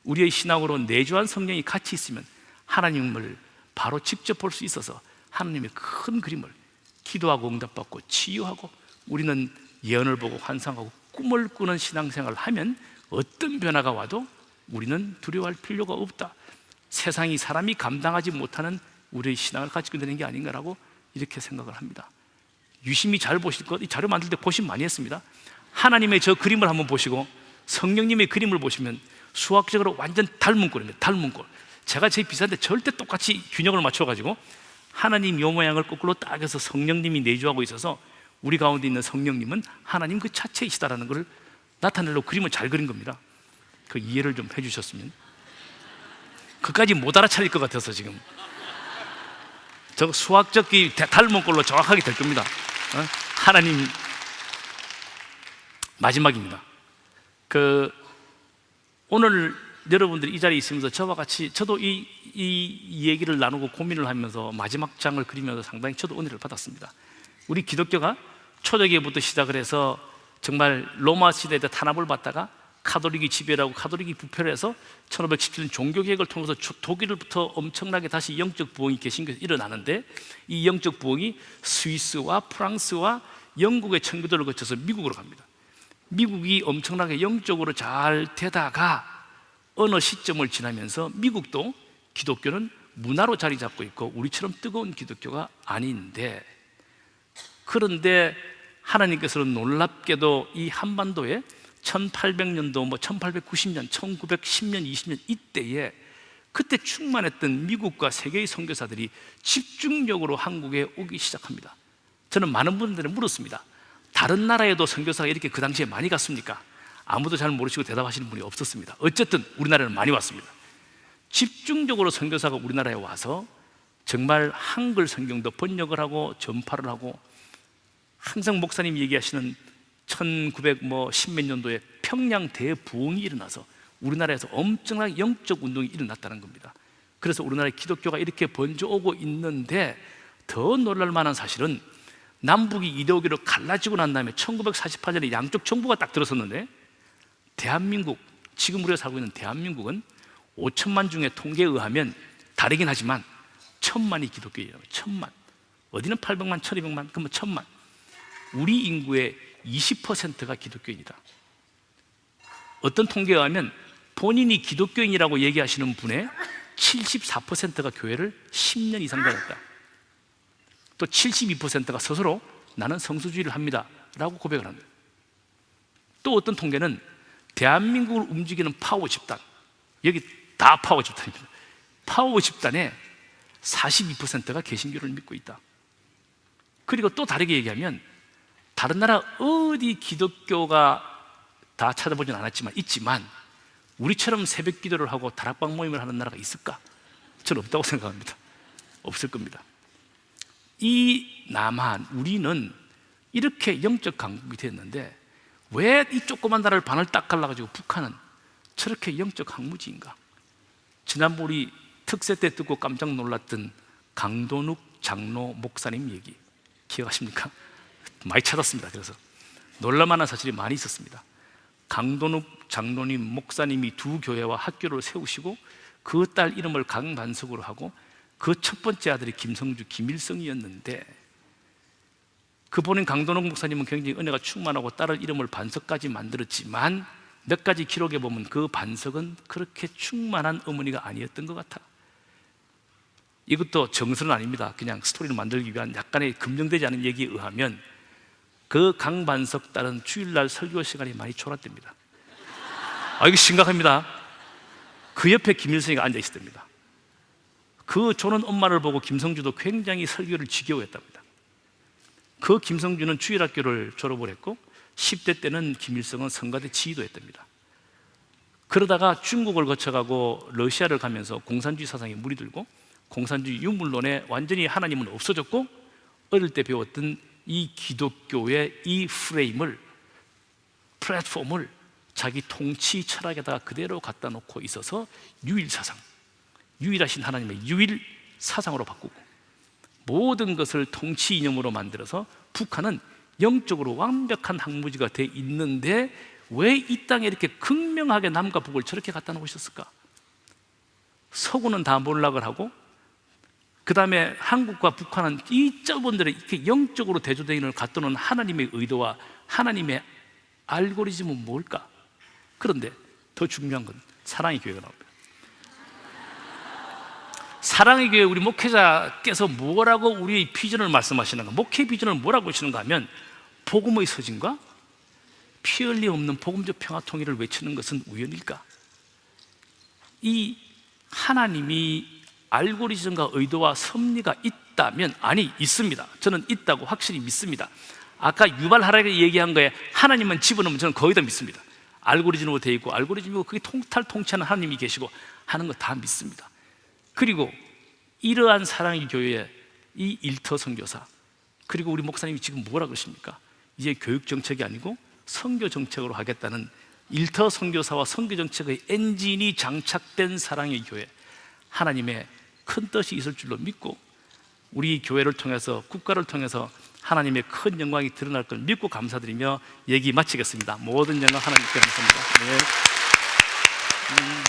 우리의 신앙으로 내주한 성령이 같이 있으면 하나님을 바로 직접 볼 수 있어서 하나님의 큰 그림을 기도하고 응답받고 치유하고, 우리는 예언을 보고 환상하고 꿈을 꾸는 신앙생활을 하면 어떤 변화가 와도 우리는 두려워할 필요가 없다. 세상이, 사람이 감당하지 못하는 우리의 신앙을 가지고 있는 게 아닌가라고 이렇게 생각을 합니다. 유심히 잘 보실 것, 이 자료 만들 때 고심 많이 했습니다. 하나님의 저 그림을 한번 보시고 성령님의 그림을 보시면 수학적으로 완전 닮은 꼴입니다. 닮은 꼴. 제가 제일 비싼데 절대 똑같이 균형을 맞춰가지고 하나님 요 모양을 거꾸로 딱 해서 성령님이 내주하고 있어서 우리 가운데 있는 성령님은 하나님 그 자체이시다라는 것을 나타내려고 그림을 잘 그린 겁니다. 그 이해를 좀 해주셨으면. 그까지 못 알아차릴 것 같아서 지금 저 수학적 닮은 꼴로 정확하게 될 겁니다. 하나님. 마지막입니다. 오늘 여러분들이 이 자리에 있으면서 저와 같이, 저도 이 얘기를 나누고 고민을 하면서 마지막 장을 그리면서 상당히 저도 은혜를 받았습니다. 우리 기독교가 초대교회부터 시작을 해서 정말 로마 시대에 탄압을 받다가 카톨릭이 지배를 하고 카톨릭이 부패를 해서 1517년 종교개혁을 통해서 독일로부터 엄청나게 다시 영적 부흥이 개신교에서 일어나는데, 이 영적 부흥이 스위스와 프랑스와 영국의 청교도를 거쳐서 미국으로 갑니다. 미국이 엄청나게 영적으로 잘 되다가 어느 시점을 지나면서 미국도 기독교는 문화로 자리 잡고 있고 우리처럼 뜨거운 기독교가 아닌데, 그런데 하나님께서는 놀랍게도 이 한반도에 1800년도, 1890년, 1910년, 20년 이때에 그때 충만했던 미국과 세계의 선교사들이 집중적으로 한국에 오기 시작합니다. 저는 많은 분들이 물었습니다. 다른 나라에도 선교사가 이렇게 그 당시에 많이 갔습니까? 아무도 잘 모르시고 대답하시는 분이 없었습니다. 어쨌든 우리나라에는 많이 왔습니다. 집중적으로 선교사가 우리나라에 와서 정말 한글 성경도 번역을 하고 전파를 하고, 항상 목사님이 얘기하시는 1910몇 년도에 평양 대부흥이 일어나서 우리나라에서 엄청난 영적 운동이 일어났다는 겁니다. 그래서 우리나라에 기독교가 이렇게 번져오고 있는데, 더 놀랄 만한 사실은 남북이 이데올기로 갈라지고 난 다음에 1948년에 양쪽 정부가 딱 들어섰는데, 대한민국, 지금 우리가 살고 있는 대한민국은 5천만 중에 통계에 의하면 다르긴 하지만 1,000만이 기독교예요. 1,000만. 어디는 800만, 1,200만, 그러면 1,000만. 우리 인구의 20%가 기독교인이다. 어떤 통계에 의하면 본인이 기독교인이라고 얘기하시는 분의 74%가 교회를 10년 이상 다녔다. 또 72%가 스스로 나는 성수주의를 합니다 라고 고백을 합니다. 또 어떤 통계는 대한민국을 움직이는 파워 집단, 여기 다 파워 집단입니다. 파워 집단의 42%가 개신교를 믿고 있다. 그리고 또 다르게 얘기하면, 다른 나라 어디 기독교가 다 찾아보진 않았지만 있지만 우리처럼 새벽 기도를 하고 다락방 모임을 하는 나라가 있을까? 저는 없다고 생각합니다. 없을 겁니다. 이 남한, 우리는 이렇게 영적 강국이 됐는데 왜 이 조그만 나라를 반을 딱 갈라가지고 북한은 저렇게 영적 항무지인가? 지난번 우리 특세 때 듣고 깜짝 놀랐던 강도눅 장로 목사님 얘기 기억하십니까? 많이 찾았습니다. 그래서 놀랄만한 사실이 많이 있었습니다. 강도눅 장로님 목사님이 두 교회와 학교를 세우시고 그 딸 이름을 강반석으로 하고, 그 첫 번째 아들이 김성주, 김일성이었는데, 그 본인 강도눅 목사님은 굉장히 은혜가 충만하고 딸을 이름을 반석까지 만들었지만 몇 가지 기록에 보면 그 반석은 그렇게 충만한 어머니가 아니었던 것 같아. 이것도 정설은 아닙니다. 그냥 스토리를 만들기 위한 약간의 검증되지 않은 얘기에 의하면 그 강반석 딸은 주일날 설교 시간이 많이 졸았답니다. 이거 심각합니다. 그 옆에 김일성이가 앉아 있었답니다. 그 조는 엄마를 보고 김성주도 굉장히 설교를 지겨워했답니다. 그 김성주는 주일학교를 졸업을 했고 10대 때는 김일성은 성가대 지휘도 했답니다. 그러다가 중국을 거쳐가고 러시아를 가면서 공산주의 사상에 물이 들고 공산주의 유물론에 완전히 하나님은 없어졌고, 어릴 때 배웠던 이 기독교의 이 프레임을, 플랫폼을 자기 통치 철학에다가 그대로 갖다 놓고 있어서 유일 사상, 유일하신 하나님의 유일 사상으로 바꾸고 모든 것을 통치 이념으로 만들어서 북한은 영적으로 완벽한 항무지가 돼 있는데 왜 이 땅에 이렇게 극명하게 남과 북을 저렇게 갖다 놓으셨을까? 서구는 다 몰락을 하고, 그 다음에 한국과 북한은 이 저분들의 이렇게 영적으로 대조대인을 갖다 놓은 하나님의 의도와 하나님의 알고리즘은 뭘까? 그런데 더 중요한 건 사랑의 교회가 나옵니다. 사랑의 교회 우리 목회자께서 뭐라고 우리의 비전을 말씀하시는가? 목회 비전을 뭐라고 하시는가 하면, 복음의 서진과 피 흘림 없는 복음적 평화 통일을 외치는 것은 우연일까? 이 하나님이 알고리즘과 의도와 섭리가 있다면, 아니 있습니다. 저는 있다고 확실히 믿습니다. 아까 유발하라게 얘기한 거에 하나님만 집어넣으면 저는 거의 다 믿습니다. 알고리즘으로 되어 있고 알고리즘이고 그게 통치하는 하나님이 계시고 하는 거 다 믿습니다. 그리고 이러한 사랑의 교회의 이 일터 선교사, 그리고 우리 목사님이 지금 뭐라 그러십니까? 이제 교육 정책이 아니고 선교 정책으로 하겠다는 일터 선교사와 선교 정책의 엔진이 장착된 사랑의 교회, 하나님의 큰 뜻이 있을 줄로 믿고 우리 교회를 통해서, 국가를 통해서 하나님의 큰 영광이 드러날 걸 믿고 감사드리며 얘기 마치겠습니다. 모든 영광 하나님께 감사합니다. 네.